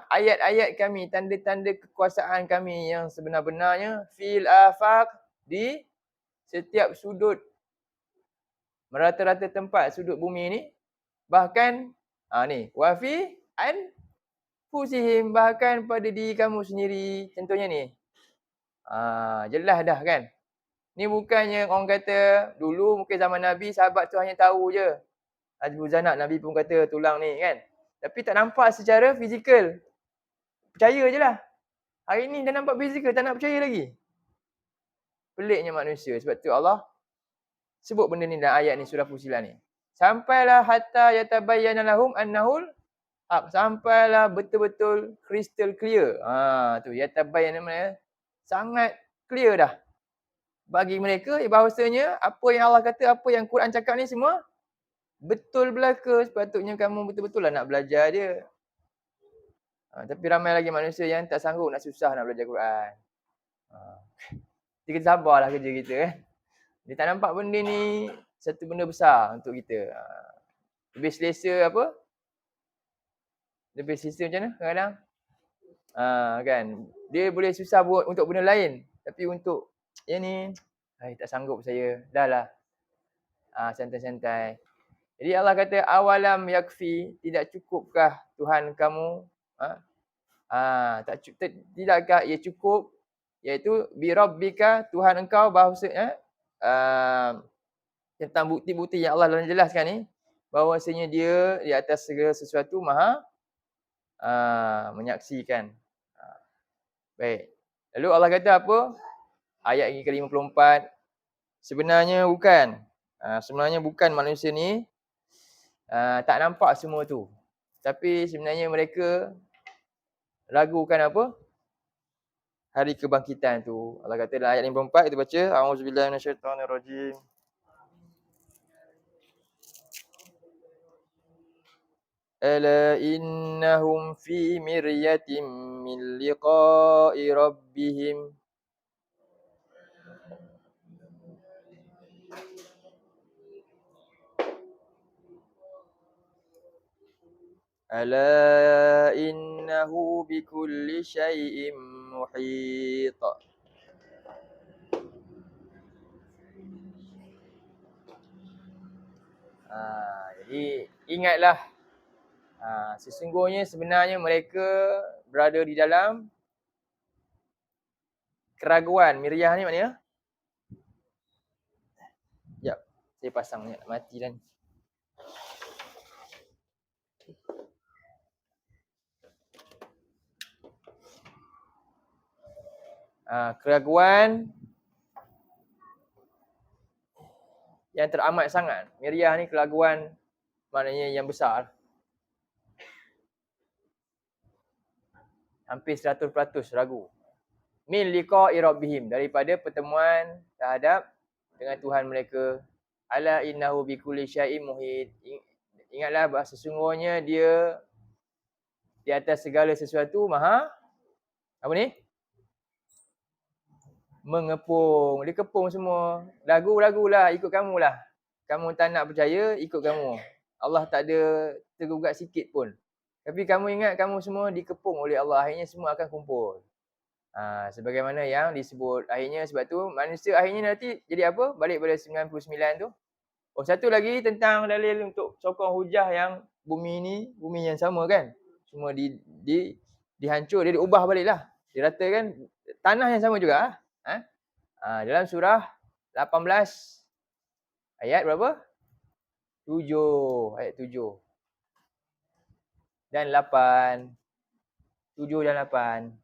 Ayat-ayat kami, tanda-tanda kekuasaan kami yang sebenar-benarnya fil afaq, di setiap sudut, merata-rata tempat sudut bumi ni. Bahkan wa fi anfusihim, bahkan pada diri kamu sendiri. Contohnya ni. Jelas dah kan. Ni bukannya orang kata dulu mungkin zaman Nabi sahabat tu hanya tahu je. Abu Zanab Nabi pun kata tulang ni kan. Tapi tak nampak secara fizikal. Percaya je lah. Hari ni dah nampak fizikal, tak nak percaya lagi. Peliknya manusia. Sebab tu Allah sebut benda ni dalam ayat ni, surah Fusilat ni. Sampailah hatta yatabayyana lahum annahul haq. Sampailah betul-betul crystal clear. Tu yatabayyana mana? Sangat clear dah. Bagi mereka bahawasanya apa yang Allah kata, apa yang Quran cakap ni semua betul belaka. Sepatutnya kamu betul-betul lah nak belajar dia. Tapi ramai lagi manusia yang tak sanggup, nak susah nak belajar Quran. Kita sabarlah kerja kita kan. Dia tak nampak benda ni satu benda besar untuk kita. Lebih selesa apa? Lebih selesa macam mana kadang-kadang? Kan. Dia boleh susah buat untuk benda lain. Tapi untuk yang ni, tak sanggup saya. Dah lah. Santai-santai. Jadi Allah kata, awalam yakfi, tidak cukupkah Tuhan kamu? Tidakkah ia cukup? Iaitu bi rabbika, Tuhan engkau, bahawa tentang bukti-bukti yang Allah jelaskan ni, bahawasanya dia di atas segala sesuatu maha menyaksikan. Baik. Lalu Allah kata apa? Ayat yang ke-54. Sebenarnya bukan manusia ni tak nampak semua tu. Tapi sebenarnya mereka ragukan apa? Hari kebangkitan tu. Allah kata dalam ayat 54, kita baca. A'udzubillahi minasyaitonirrajim. Ala innahum fi miryatin min liqa'i rabbihim. Ala innahu bikulli syai'in muhit. Jadi ingatlah, sesungguhnya sebenarnya mereka berada di dalam keraguan. Miryah ni maknanya? Sekejap, saya pasang ni, mati dah ni. Keraguan yang teramat sangat. Miryah ni keraguan maknanya yang besar. Hampir 100% ragu. Min liqa'i rabbihim, daripada pertemuan terhadap dengan Tuhan mereka. Ala innahu bikulli syai'in muhit. Ingatlah bahawa sesungguhnya dia di atas segala sesuatu maha apa ni? Mengepung. Dia kepung semua. Ragu-ragulah, ikut kamulah. Kamu tak nak percaya, ikut kamu. Allah tak ada tergugat sikit pun. Tapi kamu ingat kamu semua dikepung oleh Allah. Akhirnya semua akan kumpul. Sebagaimana yang disebut. Akhirnya sebab tu manusia akhirnya nanti jadi apa? Balik pada 99 tu. Satu lagi tentang dalil untuk sokong hujah yang bumi ni, bumi yang sama kan. Semua dihancur, dia diubah balik lah. Diratakan tanah yang sama juga. Dalam surah 18 ayat berapa? 7. Ayat 7 dan 8. 7 dan 8.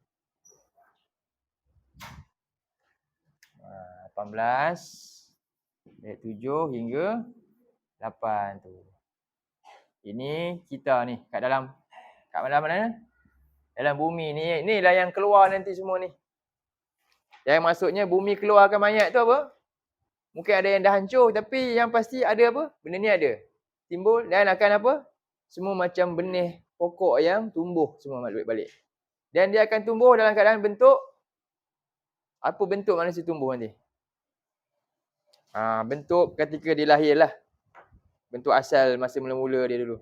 18 ayat 7 hingga 8 tu. Ini kita ni kat mana? Dalam bumi ni. Inilah yang keluar nanti semua ni. Yang maksudnya bumi keluarkan mayat tu apa? Mungkin ada yang dah hancur, tapi yang pasti ada apa? Benda ni ada. Timbul dan akan apa? Semua macam benih pokok yang tumbuh semua balik. Dan dia akan tumbuh dalam keadaan bentuk, apa bentuk manusia tumbuh nanti? Bentuk ketika dia lahir lah. Bentuk asal masa mula-mula dia dulu.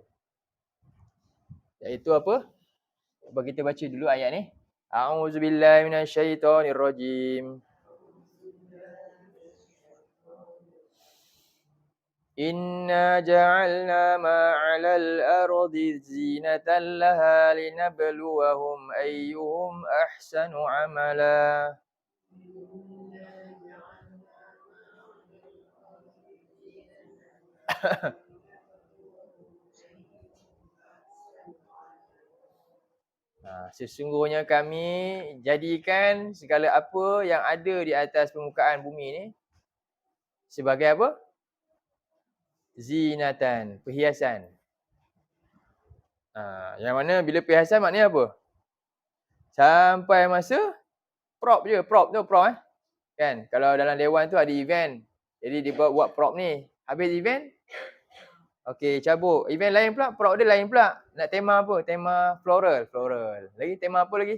Iaitu apa? Cuba kita baca dulu ayat ni. A'udzubillahi minasyaitonirrajim. Inna ja'alna ma'alal ardi zinatan laha linabluwahum ayyuhum ahsanu amala. Sesungguhnya kami jadikan segala apa yang ada di atas permukaan bumi ni sebagai apa? Zinatan, perhiasan. Yang mana bila perhiasan maknanya apa? Sampai masa prop je, prop. Kan? Kalau dalam dewan tu ada event. Jadi dia buat prop ni. Habis event, okey, cabut. Event lain pula, prop dia lain pula. Nak tema apa? Tema floral. Lagi tema apa lagi?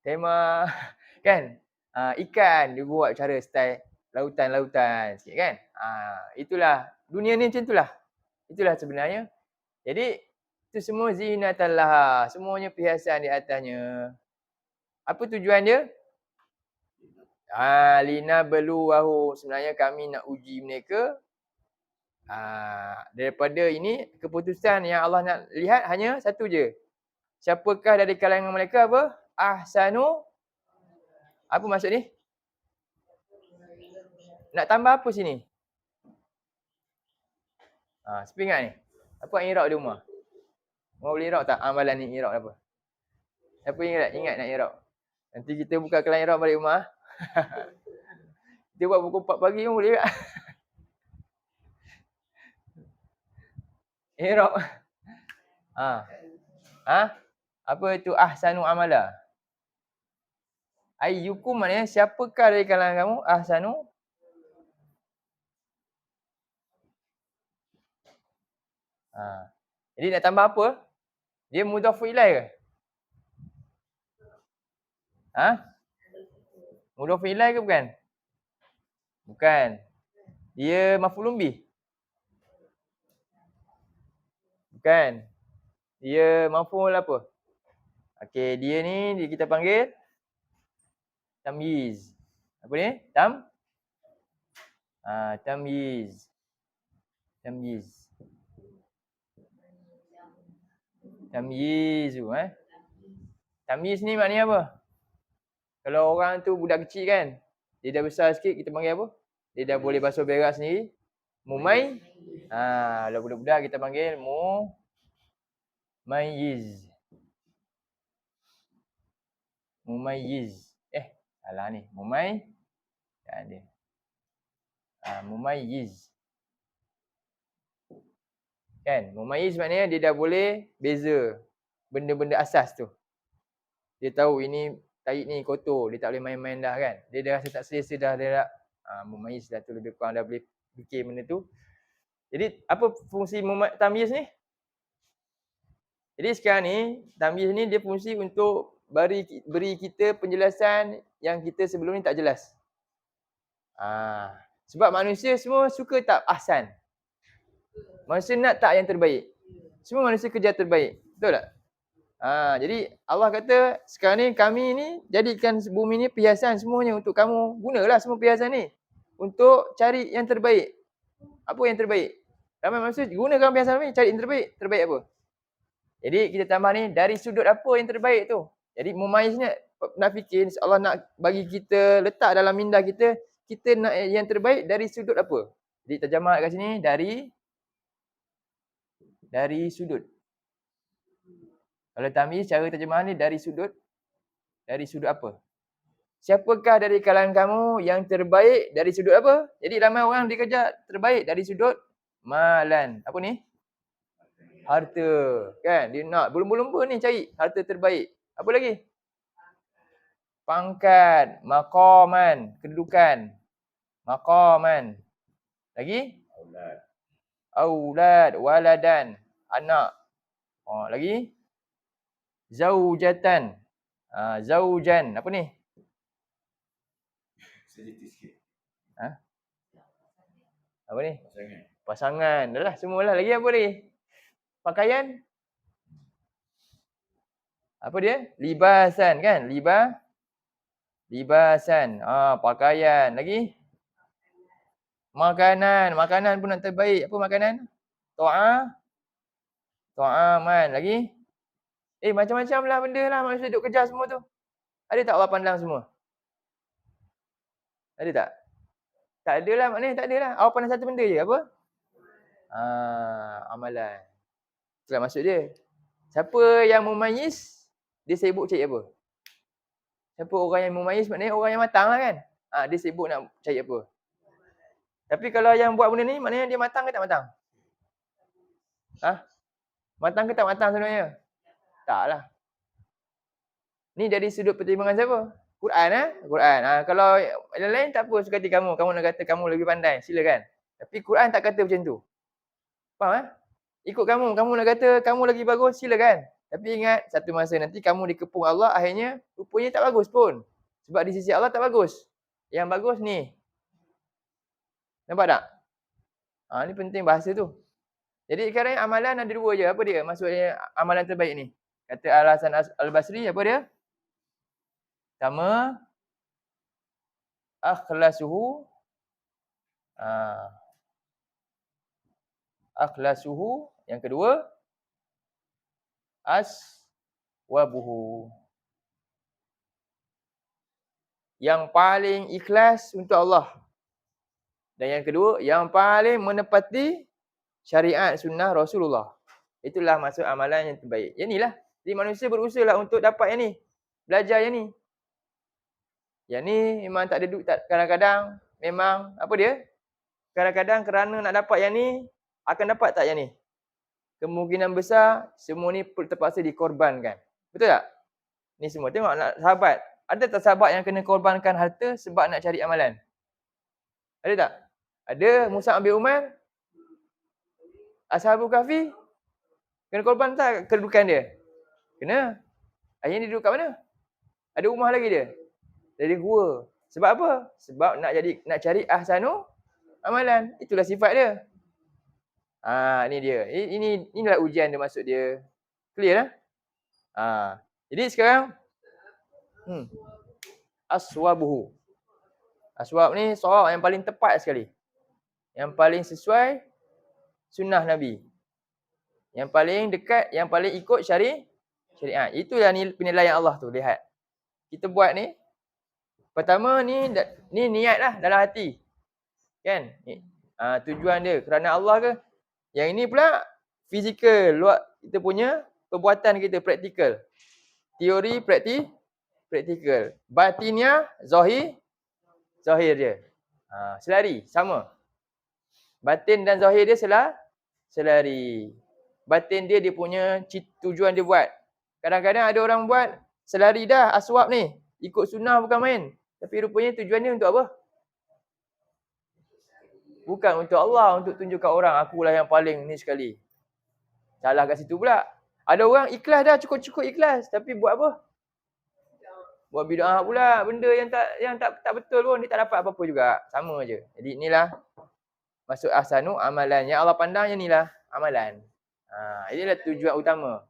Tema kan? Ikan dia buat cara style lautan sikit kan? Itulah dunia ni macam itulah. Itulah sebenarnya. Jadi itu semua zinatan laha, semuanya perhiasan di atasnya. Apa tujuan dia? Linabluwahum, sebenarnya kami nak uji mereka. Daripada ini keputusan yang Allah nak lihat hanya satu je. Siapakah dari kalangan mereka apa? Ahsanu. Apa maksud ni? Nak tambah apa sini? Siapa ingat ni? Apa i'rab di rumah? Mau boleh i'rab tak? Amalan ni i'rab apa? Siapa ingat nak i'rab? Nanti kita buka kelas i'rab balik rumah. Kita buat pukul 4 pagi pun boleh tak? I'rab. Apa itu ahsanu amala? Ayyukum maknanya siapakah dari kalangan kamu ahsanu? Jadi nak tambah apa? Dia mudhaf ilaih ke? Mudhaf ilaih ke bukan? Bukan. Dia maf'ulun bih. Bukan. Dia maf'ul apa? Okey, dia ni kita panggil tamyiz. Apa ni? Tamyiz. Tamyiz. Tamyizu Tamyiz ni maknanya apa? Kalau orang tu budak kecil kan, dia dah besar sikit, kita panggil apa? Dia dah boleh basuh berak sendiri. Kalau budak-budak kita panggil mumayyiz. Mumayyiz. Salah ni. Tak ada. Mumayyiz. Kan? Mumayyiz maknanya dia dah boleh beza benda-benda asas tu. Dia tahu ini tahi ni kotor, dia tak boleh main-main dah kan. Dia dah rasa tak selesa dah, dia dah mumayyiz dah tu, lebih kurang dah boleh fikir benda tu. Jadi apa fungsi tamyiz ni? Jadi sekarang ni tamyiz ni dia fungsi untuk beri kita penjelasan yang kita sebelum ni tak jelas. Sebab manusia semua suka tak ahsan. Manusia nak tak yang terbaik. Semua manusia kerja terbaik. Betul tak? Jadi Allah kata sekarang ni kami ni jadikan bumi ni perhiasan semuanya untuk kamu. Gunalah semua perhiasan ni untuk cari yang terbaik. Apa yang terbaik? Ramai manusia gunakan perhiasan ni cari yang terbaik. Terbaik apa? Jadi kita tambah ni dari sudut apa yang terbaik tu. Jadi mumayiznya nak fikir Allah nak bagi kita letak dalam minda kita nak yang terbaik dari sudut apa? Jadi terjemah kat sini dari sudut. Kalau tamyiz cara terjemahan ni dari sudut apa? Siapakah dari kalangan kamu yang terbaik dari sudut apa? Jadi ramai orang dikejar terbaik dari sudut malan. Apa ni? Harta. Kan? Dia nak berlumba-lumba ni cari harta terbaik. Apa lagi? Pangkat, maqaman, kedudukan. Maqaman. Lagi? Aulad, waladan, anak. Lagi? Zaujatan. Zaujan. Apa ni? Sedikit sikit. Apa ni? Pasangan. Dah lah, semualah. Lagi apa ni? Pakaian? Apa dia? Libasan kan? Libasan. Pakaian. Lagi? Makanan. Makanan pun nak terbaik. Apa makanan? Ta'aman. Lagi? Macam-macam lah benda lah manusia duduk kejar semua tu. Ada tak Allah pandang semua? Ada tak? Tak ada lah maknanya tak ada lah. Allah pandang satu benda je. Apa? Amalan. Itulah maksud dia. Siapa yang mumayyiz, dia sibuk cari apa? Siapa orang yang mumayyiz maknanya orang yang matang lah kan? Dia sibuk nak cari apa? Tapi kalau yang buat benda ni maknanya dia matang ke tak matang? Matang ke tak matang sebenarnya? Taklah. Ni dari sudut pertimbangan siapa? Quran Quran. Kalau yang lain tak apa suka hati kamu. Kamu nak kata kamu lebih pandai, silakan. Tapi Quran tak kata macam tu. Faham Ikut kamu. Kamu nak kata kamu lagi bagus, silakan. Tapi ingat, satu masa nanti kamu dikepung Allah, akhirnya rupanya tak bagus pun. Sebab di sisi Allah tak bagus. Yang bagus ni. Nampak tak? Ni penting bahasa tu. Jadi sekarang amalan ada dua je. Apa dia? Maksudnya amalan terbaik ni. Kata Al-Hasan Al-Basri, apa dia? Pertama, akhlasuhu. Akhlasuhu. Yang kedua, aswabuhu. Yang paling ikhlas untuk Allah. Dan yang kedua, yang paling menepati syariat sunnah Rasulullah. Itulah maksud amalan yang terbaik. Yang inilah. Jadi manusia berusaha lah untuk dapat yang ni. Belajar yang ni. Yang ni memang tak ada duit. Kadang-kadang memang apa dia? Kadang-kadang kerana nak dapat yang ni, akan dapat tak yang ni? Kemungkinan besar semua ni terpaksa dikorbankan. Betul tak? Ni semua. Tengok sahabat. Ada tak sahabat yang kena korbankan harta sebab nak cari amalan? Ada tak? Ada. Mus'ab bin Umair. Ashabul Kahfi. Kena korban tak kedudukan dia? Kena. Akhirnya dia duduk kat mana? Ada rumah lagi dia? Dari gua. Sebab apa? Sebab nak cari ahsanu amalan. Itulah sifat dia. Ni dia. Inilah ujian dia maksud dia. Clear dah? Jadi sekarang aswabuhu. Aswab ni soal yang paling tepat sekali. Yang paling sesuai sunnah Nabi. Yang paling dekat, yang paling ikut syariat. Itulah penilaian Allah tu, lihat. Kita buat ni, pertama ni niat lah dalam hati. Kan? Tujuan dia kerana Allah ke? Yang ini pula fizikal, luar kita punya perbuatan kita, praktikal. Teori, praktikal. Batinnya, zahir dia. Selari, sama. Batin dan zahir dia selari. Batin dia punya tujuan dia buat. Kadang-kadang ada orang buat selari dah aswab ni. Ikut sunnah bukan main. Tapi rupanya tujuan dia untuk apa? Bukan untuk Allah, untuk tunjukkan orang akulah yang paling ni sekali. Salah kat situ pula. Ada orang ikhlas dah, cukup-cukup ikhlas. Tapi buat apa? Buat bid'ah pula. Benda yang tak betul pun, dia tak dapat apa-apa juga. Sama je. Jadi inilah maksud ahsanu amalan. Yang Allah pandang yang inilah amalan. Inilah tujuan utama.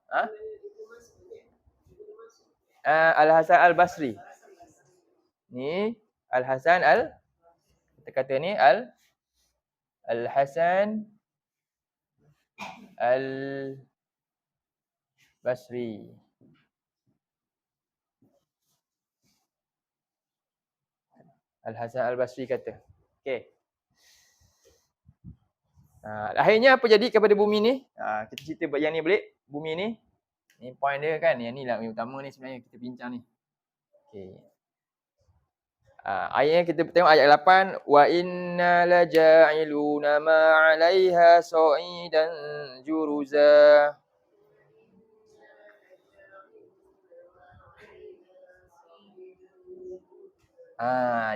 Al-Hasan Al-Basri. Ni Al-Hasan kita kata ni Al-Hasan Al-Basri. Al-Hasan Al-Basri kata. Okey. Akhirnya apa jadi kepada bumi ni? Kita cerita yang ni balik. Bumi ni. Ni point dia kan. Yang ni lah yang utama ni sebenarnya kita bincang ni. Okey. Ayatnya kita tengok ayat 8. Wa inna laja'iluna ma 'alaiha sa'idan juruza.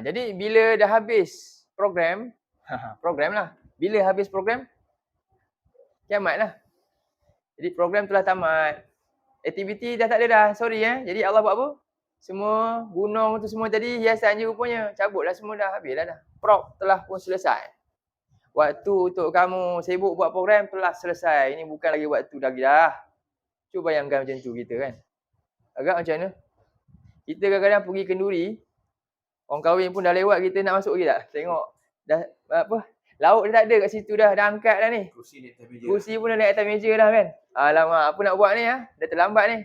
Jadi bila dah habis program, program lah. Bila habis program? Kiamat lah. Jadi program telah tamat. Aktiviti dah tak ada dah. Sorry Jadi Allah buat apa? Semua gunung tu semua tadi hiasan je rupanya. Cabutlah semua dah. Habis dah. Prop telah pun selesai. Waktu untuk kamu sibuk buat program telah selesai. Ini bukan lagi waktu lagi dah. Cuba bayangkan macam tu kita kan. Agak macam mana? Kita kadang-kadang pergi kenduri. Orang kahwin pun dah lewat, kita nak masuk lagi tak? Tengok dah apa? Lauk dah tak ada kat situ dah angkat dah ni. Kursi pun dah naik atas meja dah kan. Alamak, apa nak buat ni Dah terlambat ni.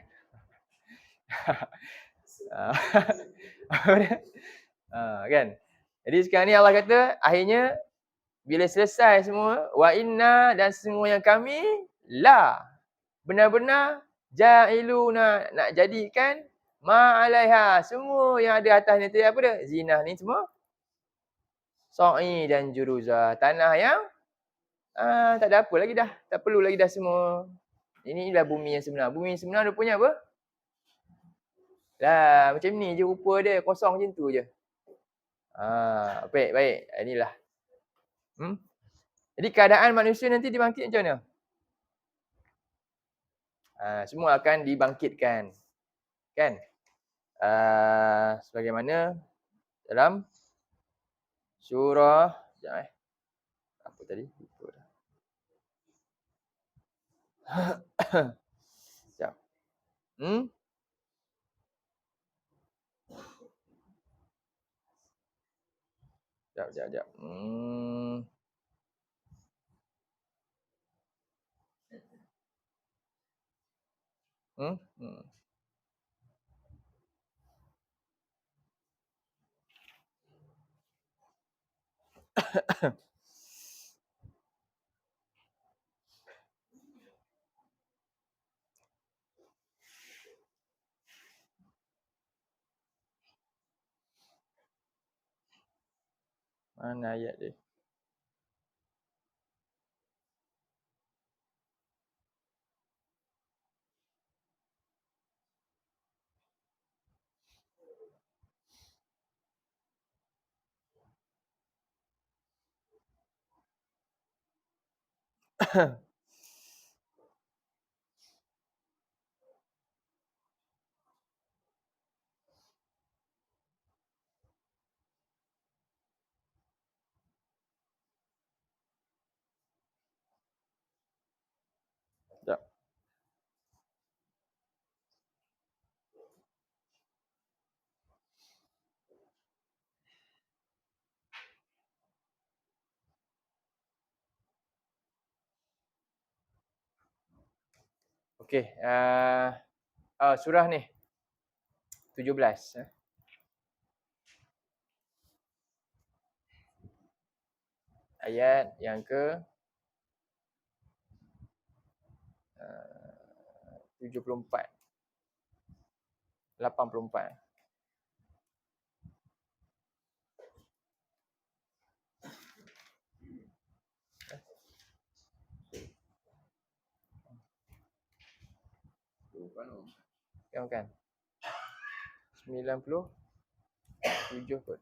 Kan? Jadi sekarang ni Allah kata akhirnya bila selesai semua wa inna dan semua yang kami benar-benar ja'iluna nak jadikan ma'alaiha semua yang ada atas ni tu apa dia? Zinah ni semua sa'i dan juruza, tanah yang tak ada apa lagi dah, tak perlu lagi dah semua. Inilah bumi yang sebenar. Bumi yang sebenar rupanya apa? Lah macam ni je rupa dia, kosong macam tu je. Baik. Inilah. Jadi keadaan manusia nanti dibangkit macam mana? Semua akan dibangkitkan. Kan? Sebagaimana dalam surah apa tadi? Lupa dah. Sekejap. Sekejap. Mana ayat dia? Sekejap. Okey, surah ni 17. Ayat yang ke 74. 84. Yang kan? 97 kot.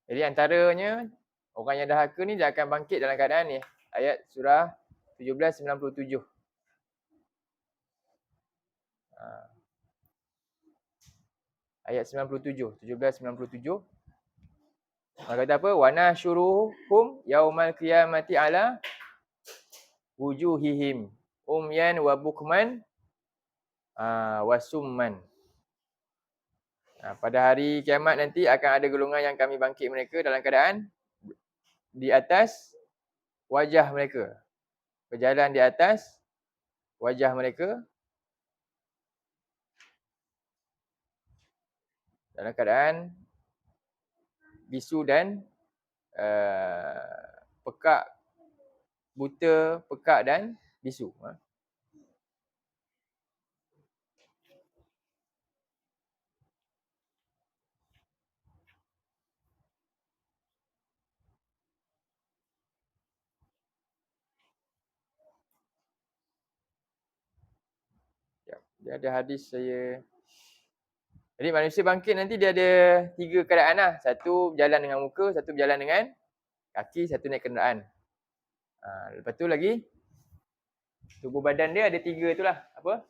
Jadi antaranya orang yang dahaka ni dia akan bangkit dalam keadaan ni. Ayat surah 1797. Ayat 97, 1797. Maka kata apa? Wa nahsyuruhum yaumal qiyamati ala wujuhihim umyan wa bukman wa summan. Pada hari kiamat nanti akan ada golongan yang kami bangkit mereka dalam keadaan di atas wajah mereka. Berjalan di atas wajah mereka dalam keadaan bisu dan pekak, buta, pekak dan bisu. Dia ada hadis saya. Jadi manusia bangkit nanti dia ada 3 keadaan lah. Satu berjalan dengan muka, satu berjalan dengan kaki, satu naik kenderaan. Lepas tu lagi tubuh badan dia ada 3 tu lah. Apa?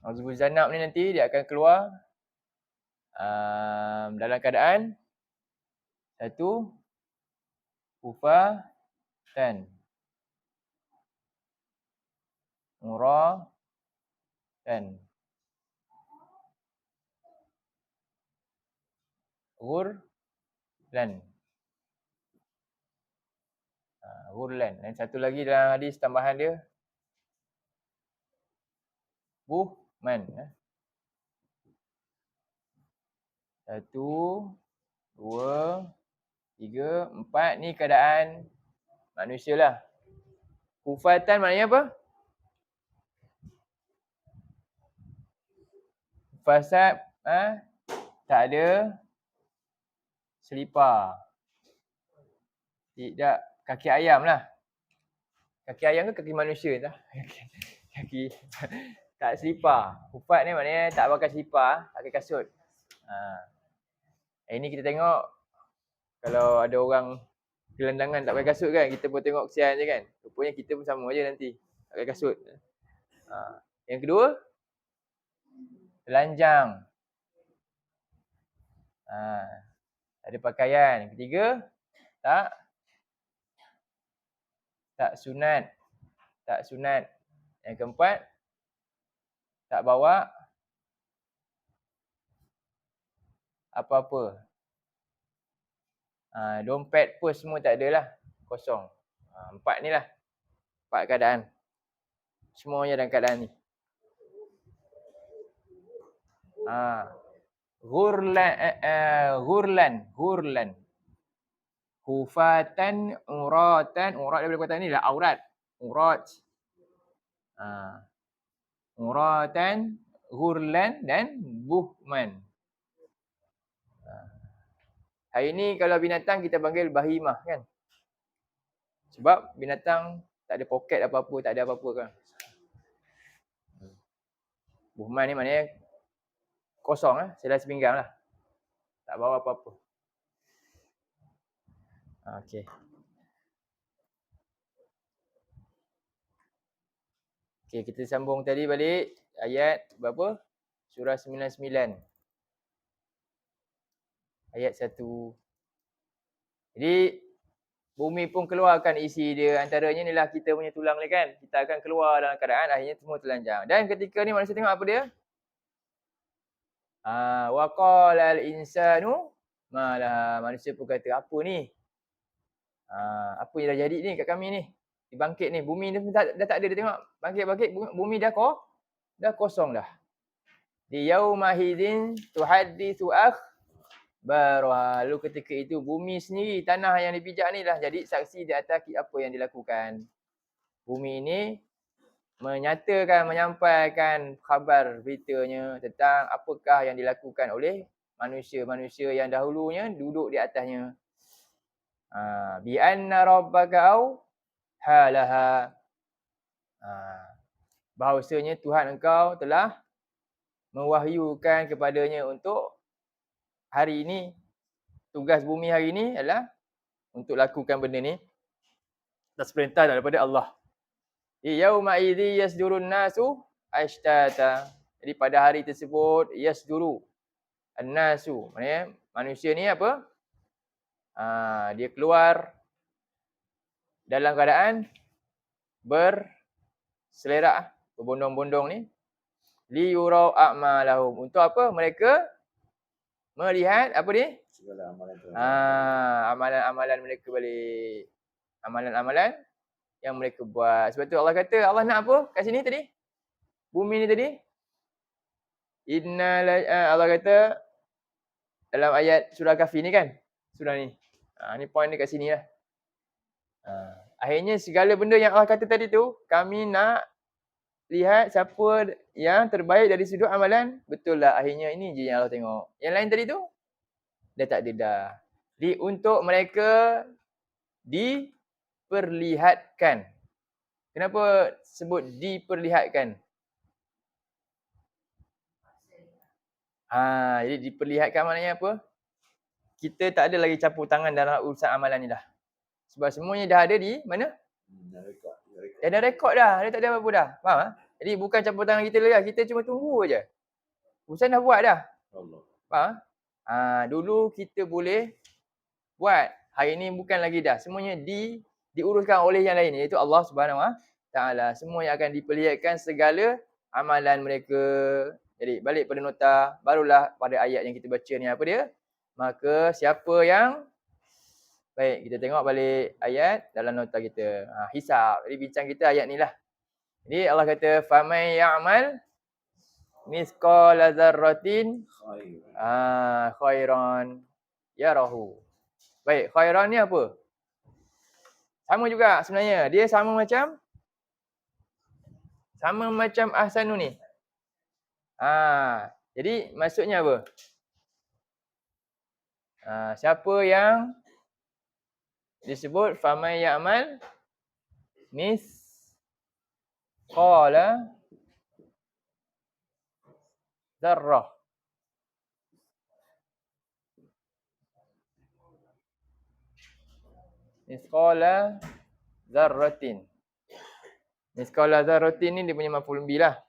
Azbul Zanab ni nanti dia akan keluar dalam keadaan satu hufatan, uratan, ghurlan. Ghurlan. Dan satu lagi dalam hadis tambahan dia buhman. 1, 2, 3, 4 ni keadaan manusia lah. Hufatan maknanya apa? Fasad tak ada selipar. Tidak, kaki ayam lah. Kaki ayam ke kaki manusia tak? Kaki tak selipar. Hufat ni maknanya tak pakai selipar, pakai kasut. Ini kita tengok kalau ada orang gelandangan tak pakai kasut kan, kita pun tengok kesian je kan. Rupanya kita pun sama je nanti, tak pakai kasut. Yang kedua, telanjang. Tak ada pakaian. Yang ketiga, tak sunat. Tak sunat. Yang keempat, tak bawa apa-apa. Dompet pun semua tak ada lah. Kosong. 4 ni lah. 4 keadaan. Semuanya dalam keadaan ni. Ghurlan. Hufatan, uratan. Urat daripada perkataan ni lah aurat. Urat. Uratan, ghurlan dan buhman. Hari ni kalau binatang kita panggil bahimah kan. Sebab binatang tak ada poket apa-apa, tak ada apa-apa kan. Buhman ni maknanya kosong lah, selai sepinggang lah. Tak bawa apa-apa. Okey. Okey, kita sambung tadi balik ayat berapa? Surah 99. Ayat 1. Jadi bumi pun keluarkan isi dia, antaranya inilah kita punya tulang ni kan. Kita akan keluar dalam keadaan akhirnya semua telanjang. Dan ketika ni manusia tengok apa dia? Wa qala al-insanu malah, manusia pun kata apa ni? Apa yang dah jadi ni kat kami ni? Dibangkit ni, bumi dah tak ada, dia tengok bangkit-bangkit bumi dah kosong dah. Di yaumahidin tuhaddithu akhbaraha. Lalu ketika itu bumi sendiri, tanah yang dipijak ni dah jadi saksi di atas apa yang dilakukan. Bumi ini menyatakan, menyampaikan khabar beritanya tentang apakah yang dilakukan oleh manusia-manusia yang dahulunya duduk di atasnya. Bi anna rabbaka au halaha. Bahawasanya Tuhan engkau telah mewahyukan kepadanya untuk hari ini, tugas bumi hari ini adalah untuk lakukan benda ni atas perintah daripada Allah. Yauma idzi yasdurun nasu ashtata. Jadi pada hari tersebut yasduru an-nasu, maknanya manusia ni apa? Dia keluar dalam keadaan berselerak, berbondong-bondong ni. Li yurau a'malahum. Untuk apa? Mereka melihat apa ni? Segala amalan tu. Amalan-amalan mereka balik. Amalan-amalan yang mereka buat. Sebab tu Allah kata, Allah nak apa kat sini tadi? Bumi ni tadi. Allah kata dalam ayat surah Kahfi ni kan? Surah ni. Ni point dia kat sini lah. Akhirnya segala benda yang Allah kata tadi tu, kami nak lihat siapa yang terbaik dari sudut amalan. Betul lah, akhirnya ini je yang Allah tengok. Yang lain tadi tu, dah tak ada dah. Untuk mereka diperlihatkan. Kenapa sebut diperlihatkan? Jadi diperlihatkan maknanya apa? Kita tak ada lagi campur tangan dalam urusan amalan ni dah. Sebab semuanya dah ada di mana? Dah rekod. Dia dah rekod dah. Dia tak ada apa-apa dah. Faham tak? Jadi bukan campur tangan kita lagi. Kita cuma tunggu je. Urusan dah buat dah. Allah. Faham? Dulu kita boleh buat. Hari ni bukan lagi dah. Semuanya diuruskan oleh yang lain. Iaitu Allah Subhanahu Wa Taala. Semua yang akan diperlihatkan segala amalan mereka. Jadi balik pada nota. Barulah pada ayat yang kita baca ni. Apa dia? Maka siapa yang... Baik, kita tengok balik ayat dalam nota kita. Hisab. Jadi bincang kita ayat ni lah. Jadi Allah kata, فَمَنْ يَعْمَلْ مِثْقَالَ ذَرَّةٍ خَيْرًا يَرَهُ. Baik, khairan ni apa? Sama juga sebenarnya. Dia sama macam ahsanu ni. Jadi maksudnya apa? Siapa yang disebut faman ya'mal misqala dzarrah. Misqala dzarratin. Misqala dzarratin ni dia punya maf'ul bih lah.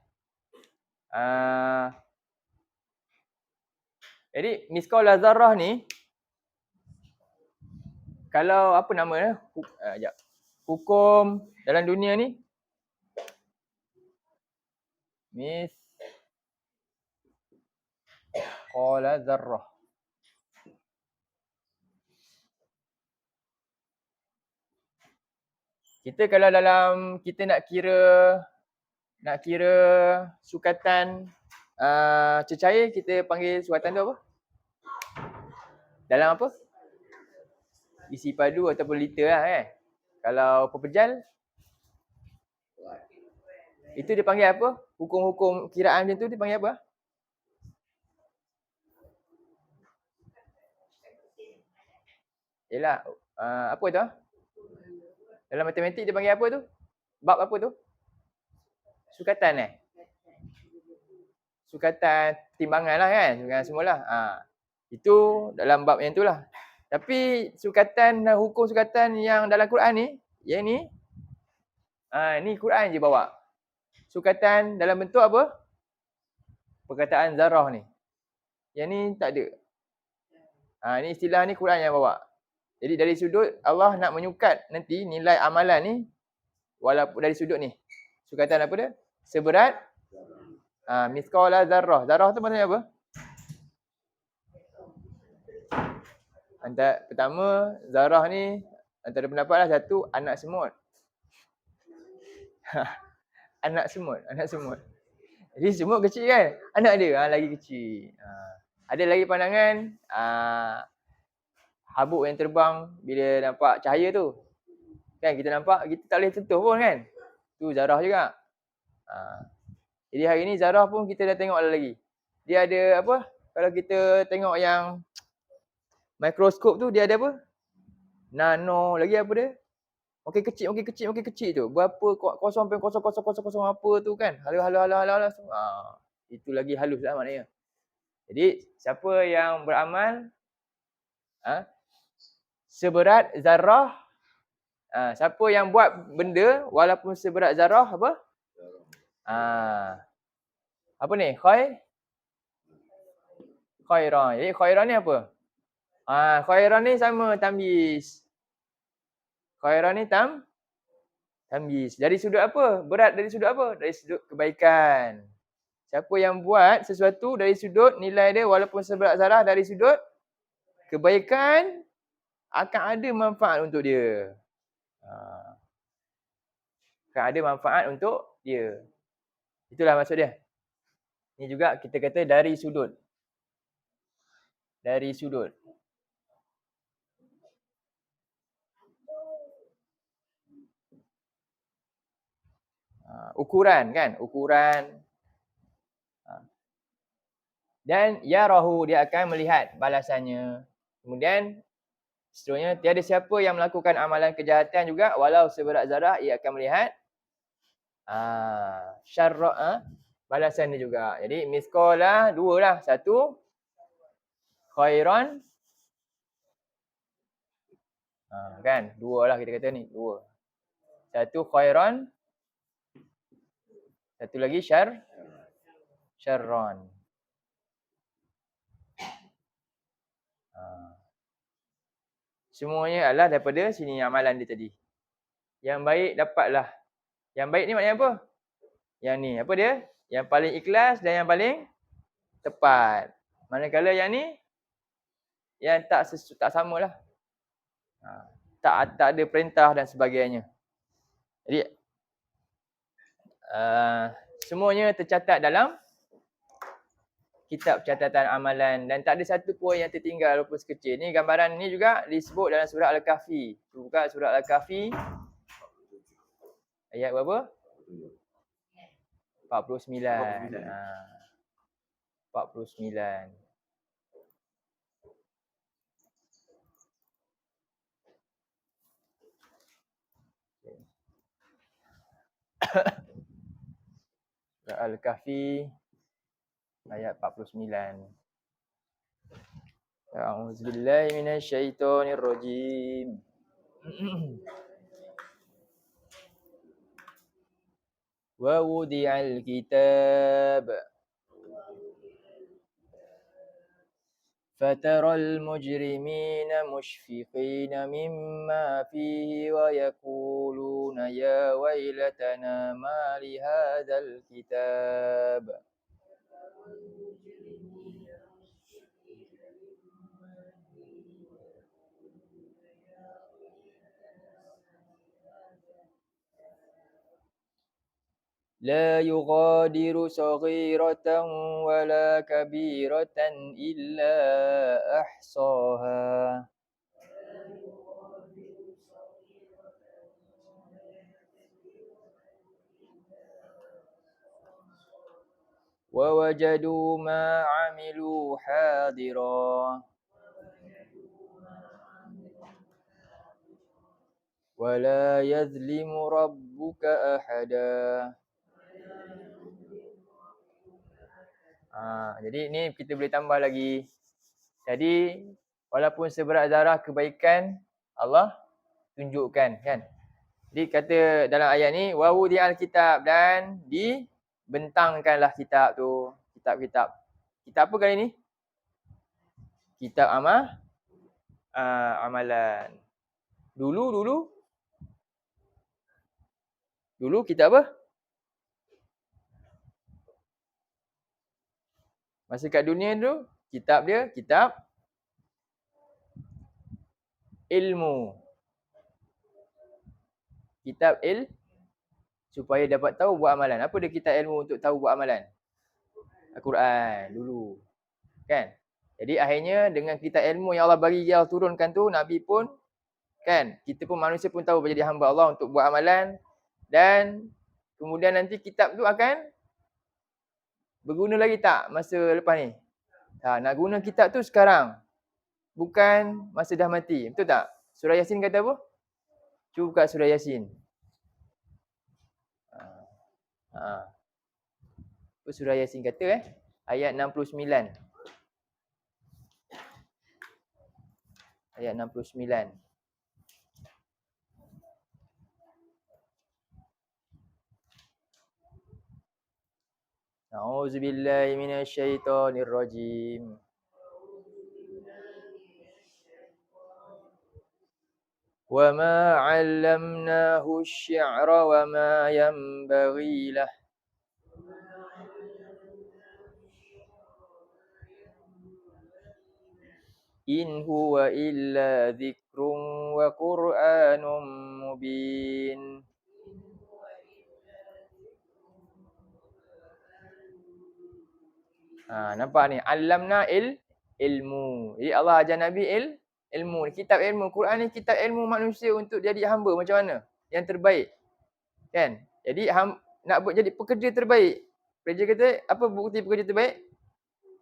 Jadi misqala dzarrah ni, kalau apa nama dia? Hukum dalam dunia ni misqala dzarrah. Kita kalau dalam kita nak kira sukatan cecair, kita panggil sukatan tu apa? Dalam apa? Isi padu ataupun liter lah kan. Kalau pepejal, itu dia panggil apa? Hukum-hukum kiraan macam tu dia panggil apa? Yelah, apa tu? Dalam matematik dia panggil apa tu? Bab apa tu? Sukatan Sukatan timbangan lah kan. Sukatan semualah. Itu dalam bab yang tu lah. Tapi sukatan dan hukum sukatan yang dalam Quran ni, yang ni, ni Quran je bawa. Sukatan dalam bentuk apa? Perkataan zarah ni. Yang ni tak ada. Ni istilah ni Quran yang bawa. Jadi dari sudut Allah nak menyukat nanti nilai amalan ni, walaupun dari sudut ni. Sukatan apa dia? Seberat misqala zarrah. Zarrah tu maksudnya apa? Pertama, zarah ni Antara pendapat lah satu, anak semut. Anak semut. Jadi semut kecil kan? Anak dia lagi kecil. Ada lagi pandangan habuk yang terbang bila nampak cahaya tu. Kan kita nampak, kita tak boleh sentuh pun kan? Tu zarah juga. Jadi hari ni zarah pun kita dah tengok lagi. Dia ada apa? Kalau kita tengok yang mikroskop tu, dia ada apa? Nano, lagi apa dia? Makin kecil tu. Berapa 0.0000 apa tu kan? Halus. Itu lagi halus lah maknanya. Jadi siapa yang beramal seberat zarah, siapa yang buat benda walaupun seberat zarah apa? Apa ni? Khairan. Jadi khairan ni apa? Khairan ni sama tamyiz. Khairan ni tamyiz. Dari sudut apa? Berat dari sudut apa? Dari sudut kebaikan. Siapa yang buat sesuatu dari sudut nilai dia walaupun seberat zarah dari sudut kebaikan, akan ada manfaat untuk dia. Akan ada manfaat untuk dia. Itulah maksud dia. Ini juga kita kata dari sudut. Dari sudut. Ukuran kan? Ukuran. Dan yarahu, dia akan melihat balasannya. Kemudian seterusnya, tiada siapa yang melakukan amalan kejahatan juga walau seberat zarah, ia akan melihat syarra, balasan dia juga. Jadi miskolah dua lah. Satu khairan, kan? Dua lah kita kata ni, dua. Satu khairan, satu lagi syarran. Semuanya adalah daripada sini amalan dia tadi. Yang baik dapatlah. Yang baik ni maknanya apa? Yang ni, apa dia? Yang paling ikhlas dan yang paling tepat. Manakala yang ni, yang tak samalah. Tak ada perintah dan sebagainya. Jadi, semuanya tercatat dalam kitab catatan amalan dan tak ada satu pun yang tertinggal walaupun sekecil. Ni gambaran ni juga disebut dalam surah Al-Kahfi. Buka surah Al-Kahfi. Ayat berapa? 49. 49. Surah Al-Kahfi ayat 49. A'udzubillahi minasyaitonirrajim. Wa wudi'al kitab fataral mujrimina mushfiqina mimma fihi wa yaquluna ya wailatana ma li hadzal kitab la yughadiru saghiratan wala kabiratan illa ahsaha. Wa wajadu ma 'amilu hadira wa la yazlimu rabbuka ahada. Jadi ni kita boleh tambah lagi. Jadi walaupun seberat zarah kebaikan Allah tunjukkan kan. Jadi kata dalam ayat ni wa wudi'al kitab, dan dibentangkanlah kitab tu. Kitab-kitab. Kitab apa kali ni? Kitab amalan. Dulu kitab apa? Masa kat dunia tu, kitab dia, kitab ilmu. Kitab supaya dapat tahu buat amalan. Apa dia kitab ilmu untuk tahu buat amalan? Al-Quran dulu. Kan? Jadi akhirnya dengan kitab ilmu yang Allah bagi, Allah turunkan tu, Nabi pun kan, kita pun manusia pun tahu menjadi hamba Allah untuk buat amalan, dan kemudian nanti kitab tu akan berguna lagi tak masa lepas ni? Nak guna kitab tu sekarang, bukan masa dah mati. Betul tak? Surah Yasin kata apa? Cuba buka surah Yasin. Apa surah Yasin kata ayat 69. Ayat 69. A'udzubillahi minasyaitonirrajim. Wa ma 'allamnahu asy-syi'ra wa ma yanbaghi lah. In huwa illa dzikrun wa Qur'anun mubin. Nampak ni, allamna ilmu. Jadi Allah ajar Nabi ilmu. Kitab ilmu, Quran ni kitab ilmu manusia untuk jadi hamba macam mana? Yang terbaik. Kan? Jadi nak buat jadi pekerja terbaik. Pekerja kata, apa bukti pekerja terbaik?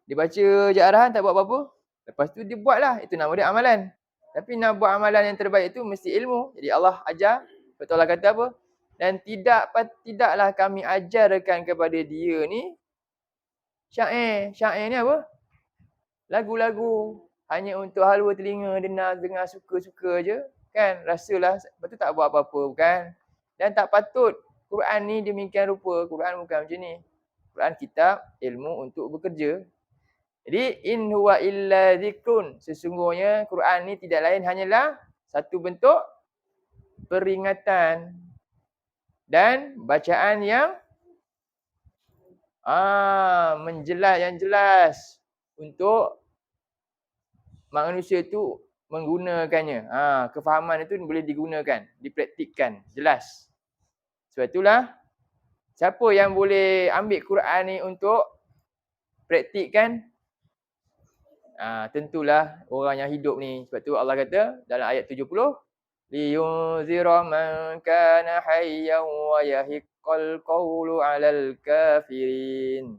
Dia baca je arahan, tak buat apa-apa. Lepas tu dia buatlah. Itu nama dia amalan. Tapi nak buat amalan yang terbaik itu mesti ilmu. Jadi Allah ajar. Betul Allah kata apa? Dan tidaklah kami ajarkan kepada dia ni syair. Syair ni apa? Lagu-lagu. Hanya untuk halwa telinga, dengar suka-suka je. Kan? Rasalah. Lepas tu tak buat apa-apa. Bukan? Dan tak patut. Quran ni demikian rupa. Quran bukan macam ni. Quran kitab ilmu untuk bekerja. Jadi in huwa illa dzikrun. Sesungguhnya Quran ni tidak lain hanyalah satu bentuk peringatan dan bacaan yang yang jelas untuk manusia tu menggunakannya. Kefahaman itu boleh digunakan, dipraktikkan, jelas. Sebab itulah siapa yang boleh ambil Quran ni untuk praktikkan? Tentulah orang yang hidup ni. Sebab tu Allah kata dalam ayat 70, liyunzira man kana hayyan wa yahiqqal qawlu 'alal kafirin.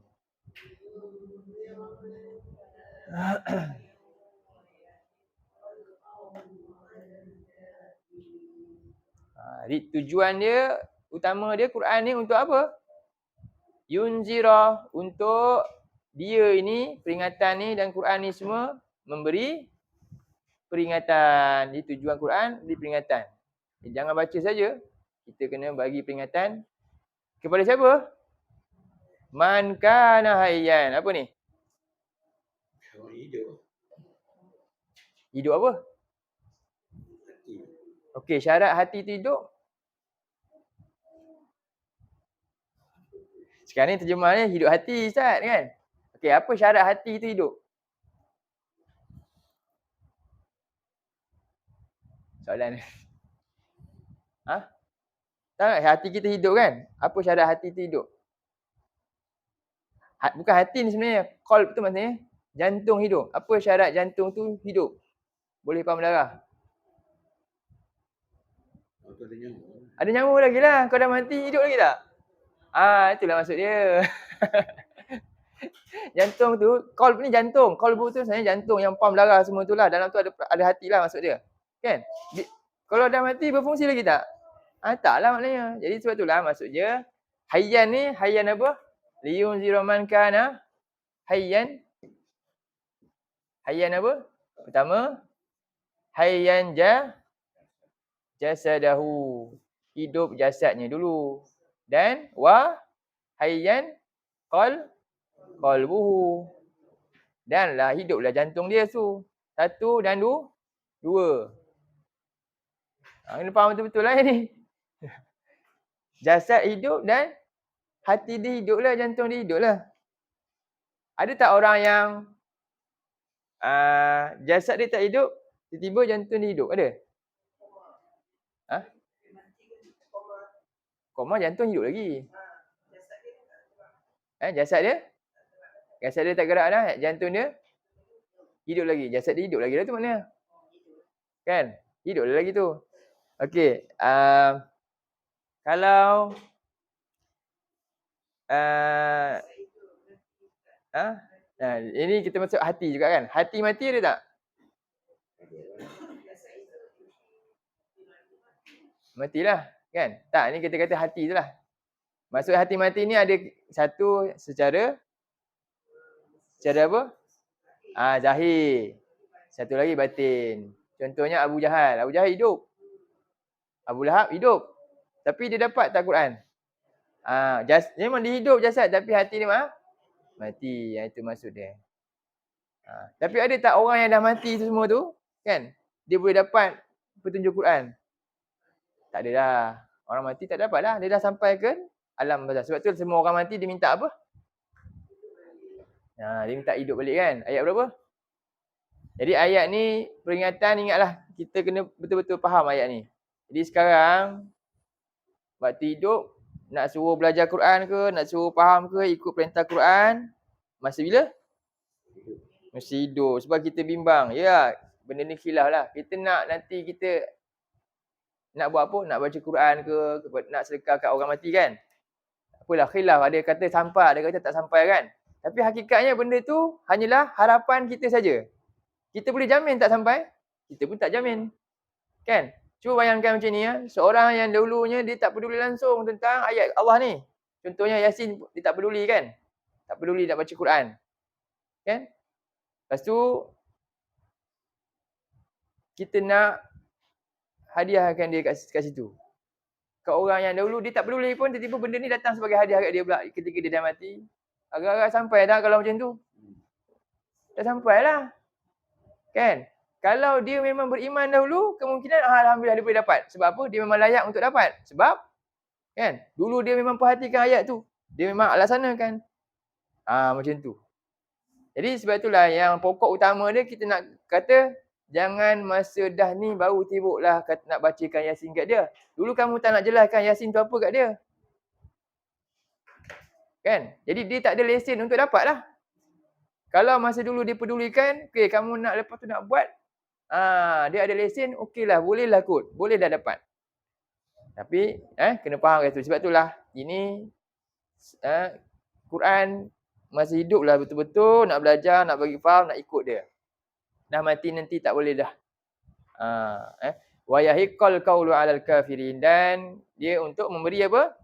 Jadi tujuan dia, utama dia Quran ni untuk apa? Yunzira, untuk dia ini, peringatan ni dan Quran ni semua memberi peringatan. Jadi tujuan Quran beri peringatan. Jangan baca saja. Kita kena bagi peringatan kepada siapa? Man kana hayyan. Apa ni? Hidup. Hidup apa? Hati. Okey, syarat hati tu hidup. Sekarang ni terjemahannya hidup hati, Ustaz, kan? Okey, apa syarat hati tu hidup? Soalan ni. Tak, hati kita hidup kan? Apa syarat hati tu hidup? Bukan hati ni sebenarnya. Qalb tu maksudnya jantung hidup. Apa syarat jantung tu hidup? Boleh pam darah. Ada nyawa lagi lah. Kau dah mati, hidup lagi tak? Itulah maksud dia. Jantung tu, qalb ni jantung. Qalb tu sebenarnya jantung yang pam darah semua tu lah. Dalam tu ada hati lah maksud dia. Kan? Kalau dah mati, berfungsi lagi tak? Taklah maknanya. Jadi sebab itulah maksud dia. Hayyan ni, hayyan apa? Liyunzira man kana hayyan. Hayyan apa? Pertama, hayyan jasadahu. Hidup jasadnya dulu. Dan hayyan qalbuhu. Dan lah hiduplah jantung dia tu. Satu dan dua. Kena faham betul-betul lah ni. Jasad hidup dan hati dia hidup lah, jantung dia hidup lah. Ada tak orang yang jasad dia tak hidup, tiba-tiba jantung dia hidup? Ada? Koma jantung hidup lagi. Jasad dia tak gerak dah, jantung dia hidup lagi. Jasad dia hidup lagi dah tu maknanya. Kan? Hidup lagi tu. Okey, kalau ini kita masuk hati juga kan. Hati mati ada tak? Matilah, kan? Tak, ni kita kata hati tu lah. Maksud hati mati ni ada satu secara apa? Zahir. Satu lagi batin. Contohnya Abu Jahal. Abu Jahal hidup. Abu Lahab hidup. Tapi dia dapat tak Quran? Memang dia hidup jasad tapi hati dia mati. Itu maksud dia. Tapi ada tak orang yang dah mati tu semua tu, kan? Dia boleh dapat petunjuk Quran? Tak ada dah. Orang mati tak dapat lah. Dia dah sampai ke alam barzakh. Sebab tu semua orang mati dia minta apa? Dia minta hidup balik kan? Ayat berapa? Jadi ayat ni peringatan, ingatlah kita kena betul-betul faham ayat ni. Jadi sekarang waktu hidup nak suruh belajar Quran ke, nak suruh faham ke, ikut perintah Quran, masa bila? Masa hidup. Sebab kita bimbang. Ya, benda ni khilaf lah. Kita nak nanti kita nak buat apa? Nak baca Quran ke, nak sedekah kat orang mati kan? Apalah khilaf. Ada kata sampai, ada kata tak sampai kan? Tapi hakikatnya benda tu hanyalah harapan kita saja. Kita boleh jamin tak sampai? Kita pun tak jamin. Kan? Cuba bayangkan macam ni ya. Seorang yang dahulunya dia tak peduli langsung tentang ayat Allah ni. Contohnya Yasin, dia tak peduli kan? Tak peduli nak baca Quran. Kan? Lepas tu kita nak hadiahkan dia kat situ. Kat orang yang dahulu dia tak peduli pun, tiba-tiba benda ni datang sebagai hadiah kat dia pula ketika dia dah mati. Agak-agak sampai dah kalau macam tu. Dah sampai lah. Kan? Kalau dia memang beriman dahulu, kemungkinan alhamdulillah dia boleh dapat. Sebab apa? Dia memang layak untuk dapat. Sebab kan? Dulu dia memang perhatikan ayat tu. Dia memang laksanakan. Macam tu. Jadi sebab itulah yang pokok utama dia kita nak kata jangan masa dah ni baru tibuklah nak bacakan Yasin kat dia. Dulu kamu tak nak jelaskan Yasin tu apa kat dia. Kan? Jadi dia tak ada lesen untuk dapat lah. Kalau masa dulu dia pedulikan, okay, kamu nak lepas tu nak buat, dia ada lesen, okeylah, bolehlah kot. Boleh dah dapat. Tapi, kena faham kat tu. Sebab itulah, ini Quran masa hidup lah betul-betul, nak belajar, nak bagi faham, nak ikut dia. Dah mati nanti tak boleh dah. Wa yahiqqal qawlu 'alal kafirin, dan dia untuk memberi apa?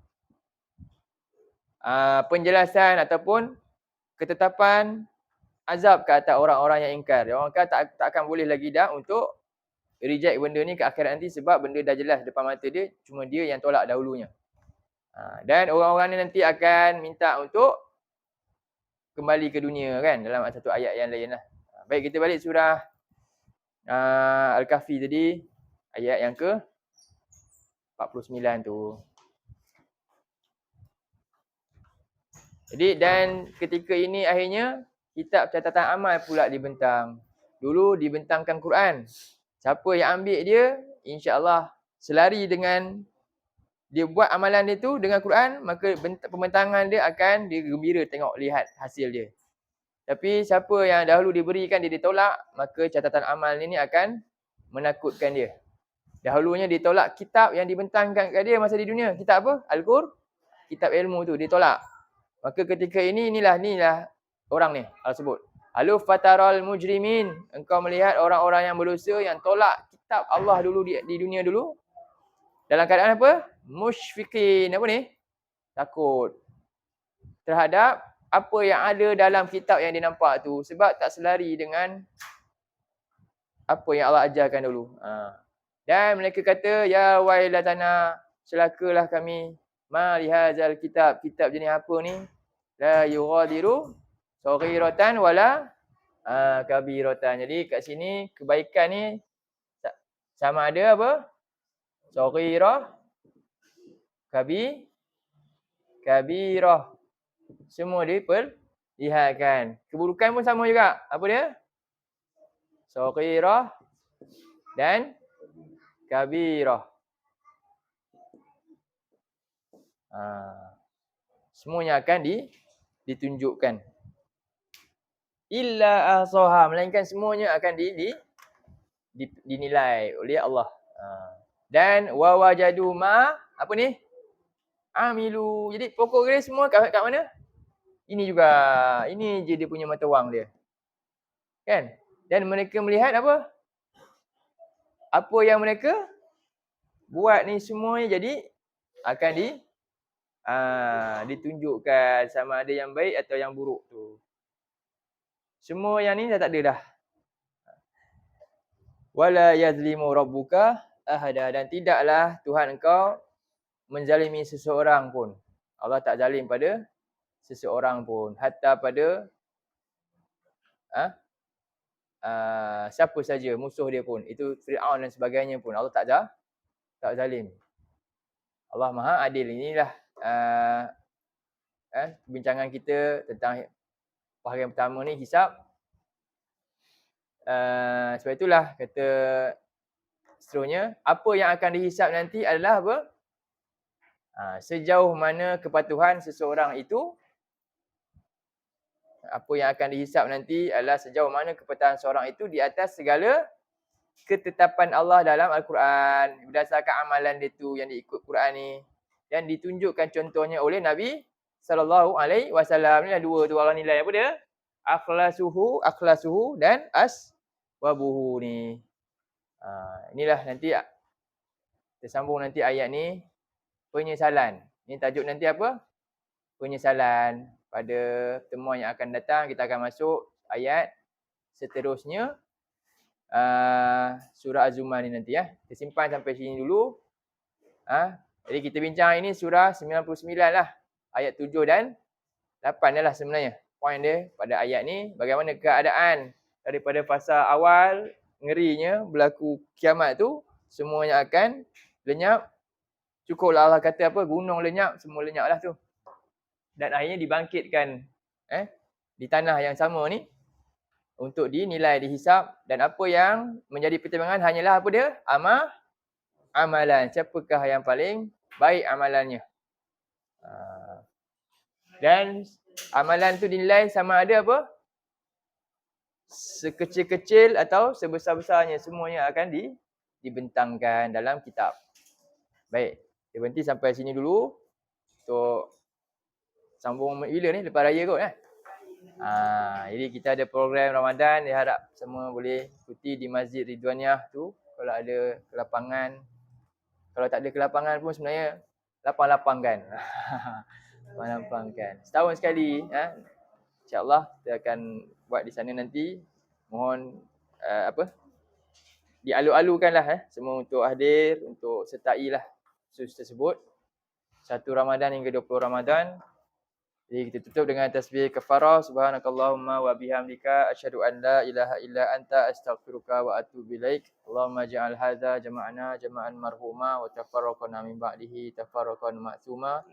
Penjelasan ataupun ketetapan azab ke atas orang-orang yang ingkar. Orang tak akan boleh lagi dah untuk reject benda ni ke akhirat nanti sebab benda dah jelas depan mata dia, cuma dia yang tolak dahulunya. Dan orang-orang ni nanti akan minta untuk kembali ke dunia kan, dalam satu ayat yang lain lah. Baik, kita balik surah Al-Kahfi tadi, ayat yang ke 49 tu. Jadi dan ketika ini akhirnya kitab catatan amal pula dibentang. Dulu dibentangkan Quran. Siapa yang ambil dia, insya-Allah selari dengan dia buat amalan dia tu dengan Quran, maka pembentangan dia akan dia gembira tengok lihat hasil dia. Tapi siapa yang dahulu diberikan dia ditolak, maka catatan amal ini akan menakutkan dia. Dahulunya ditolak kitab yang dibentangkan kat dia masa di dunia. Kitab apa? Al-Qur'an. Kitab ilmu tu ditolak. Maka ketika inilah orang ni Allah sebut. Alu fataral mujrimin. Engkau melihat orang-orang yang berdosa yang tolak kitab Allah dulu di dunia dulu. Dalam keadaan apa? Musyfiqin. Apa ni? Takut. Terhadap apa yang ada dalam kitab yang dia nampak tu. Sebab tak selari dengan apa yang Allah ajarkan dulu. Dan mereka kata, ya wailatana, celakalah kami. Ma lihazal kitab. Kitab jenis apa ni? La yughadiru saghiratan wala kabiratan. Jadi kat sini kebaikan ni sama ada apa? Saghirah, kabirah. Semua diperlihatkan. Keburukan pun sama juga. Apa dia? Saghirah dan kabirah. Semuanya akan ditunjukkan. Illa ahsaha, melainkan semuanya akan dinilai oleh Allah. Dan wa wajadu ma apa ni? Amilu. Jadi pokok dia semua kat mana? Ini juga. Ini je dia punya mata wang dia. Kan? Dan mereka melihat apa? Apa yang mereka buat ni semuanya jadi akan ditunjukkan sama ada yang baik atau yang buruk tu. Semua yang ni dah tak ada dah. Wala yazlimu rabbuka ahada, dan tidaklah Tuhan engkau menzalimi seseorang pun. Allah tak zalim pada seseorang pun, hatta pada siapa saja musuh dia pun. Itu Fir'aun dan sebagainya pun Allah tak zalim. Allah Maha Adil. Inilah perbincangan kita tentang bahagian pertama ni, hisab. Sebab itulah kata seterusnya, apa yang akan dihisab nanti adalah apa? Sejauh mana kepatuhan seseorang itu. Apa yang akan dihisab nanti adalah sejauh mana kepatuhan seorang itu di atas segala ketetapan Allah dalam Al-Quran, berdasarkan amalan dia tu yang diikut Quran ni, dan ditunjukkan contohnya oleh Nabi SAW. Ni dah dua tu orang nilai apa dia? Akhlasuhu dan aswabuhu ni. Inilah nanti kita sambung nanti ayat ni, penyesalan. Ni tajuk nanti apa? Penyesalan. Pada pertemuan yang akan datang kita akan masuk ayat seterusnya surah Az-Zumar ni nanti ya. Kita simpan sampai sini dulu. Jadi kita bincang ini surah 99 lah. Ayat 7 dan 8 dah lah sebenarnya. Poin dia pada ayat ni, bagaimana keadaan daripada fasa awal ngerinya berlaku kiamat tu, semuanya akan lenyap. Cukuplah Allah kata apa, gunung lenyap, semua lenyap lah tu. Dan akhirnya dibangkitkan di tanah yang sama ni untuk dinilai, dihisap. Dan apa yang menjadi pertimbangan hanyalah apa dia? Amalan. Siapakah yang paling baik amalannya? Dan amalan tu dinilai sama ada apa? Sekecil-kecil atau sebesar-besarnya, semuanya akan dibentangkan dalam kitab. Baik, kita berhenti sampai sini dulu. Untuk sambung bila ni? Lepas raya kot kan? Jadi kita ada program Ramadan, diharap semua boleh ikuti di Masjid Ridwaniyah tu. Kalau ada kelapangan. Kalau tak ada kelapangan pun sebenarnya lapang-lapangkan. Lapang-lapangkan. Setahun sekali. InsyaAllah kita akan buat di sana nanti. Mohon dialu-alukanlah semua untuk hadir, untuk sertai lah khusus tersebut. 1 Ramadan hingga 20 Ramadan. Jadi kita tutup dengan tasbih kafarah. Subhanakallahumma wa bihamdika asyhadu an la ilaha illa anta astaghfiruka wa atubu ilaik. Allahumma ja'al hadza jama'ana jama'an marhuma wa tafarraqna min ba'dihi tafarraqan ma'suma.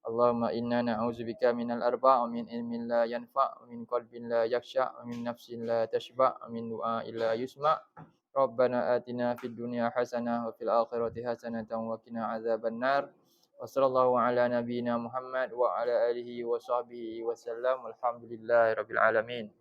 Allahumma inna na'udzubika minal arba' wa min ilmin la yanfa' wa min qalbin la yakhsha' wa min nafsin la tashba' wa min du'a'in la yusma'. Rabbana atina fid dunya hasanah wa fil akhirati hasanatan wa qina adzaban nar. Wa sallallahu ala nabiyyina Muhammad wa ala alihi wa sahbihi wa sallam. Alhamdulillahirabbil alamin.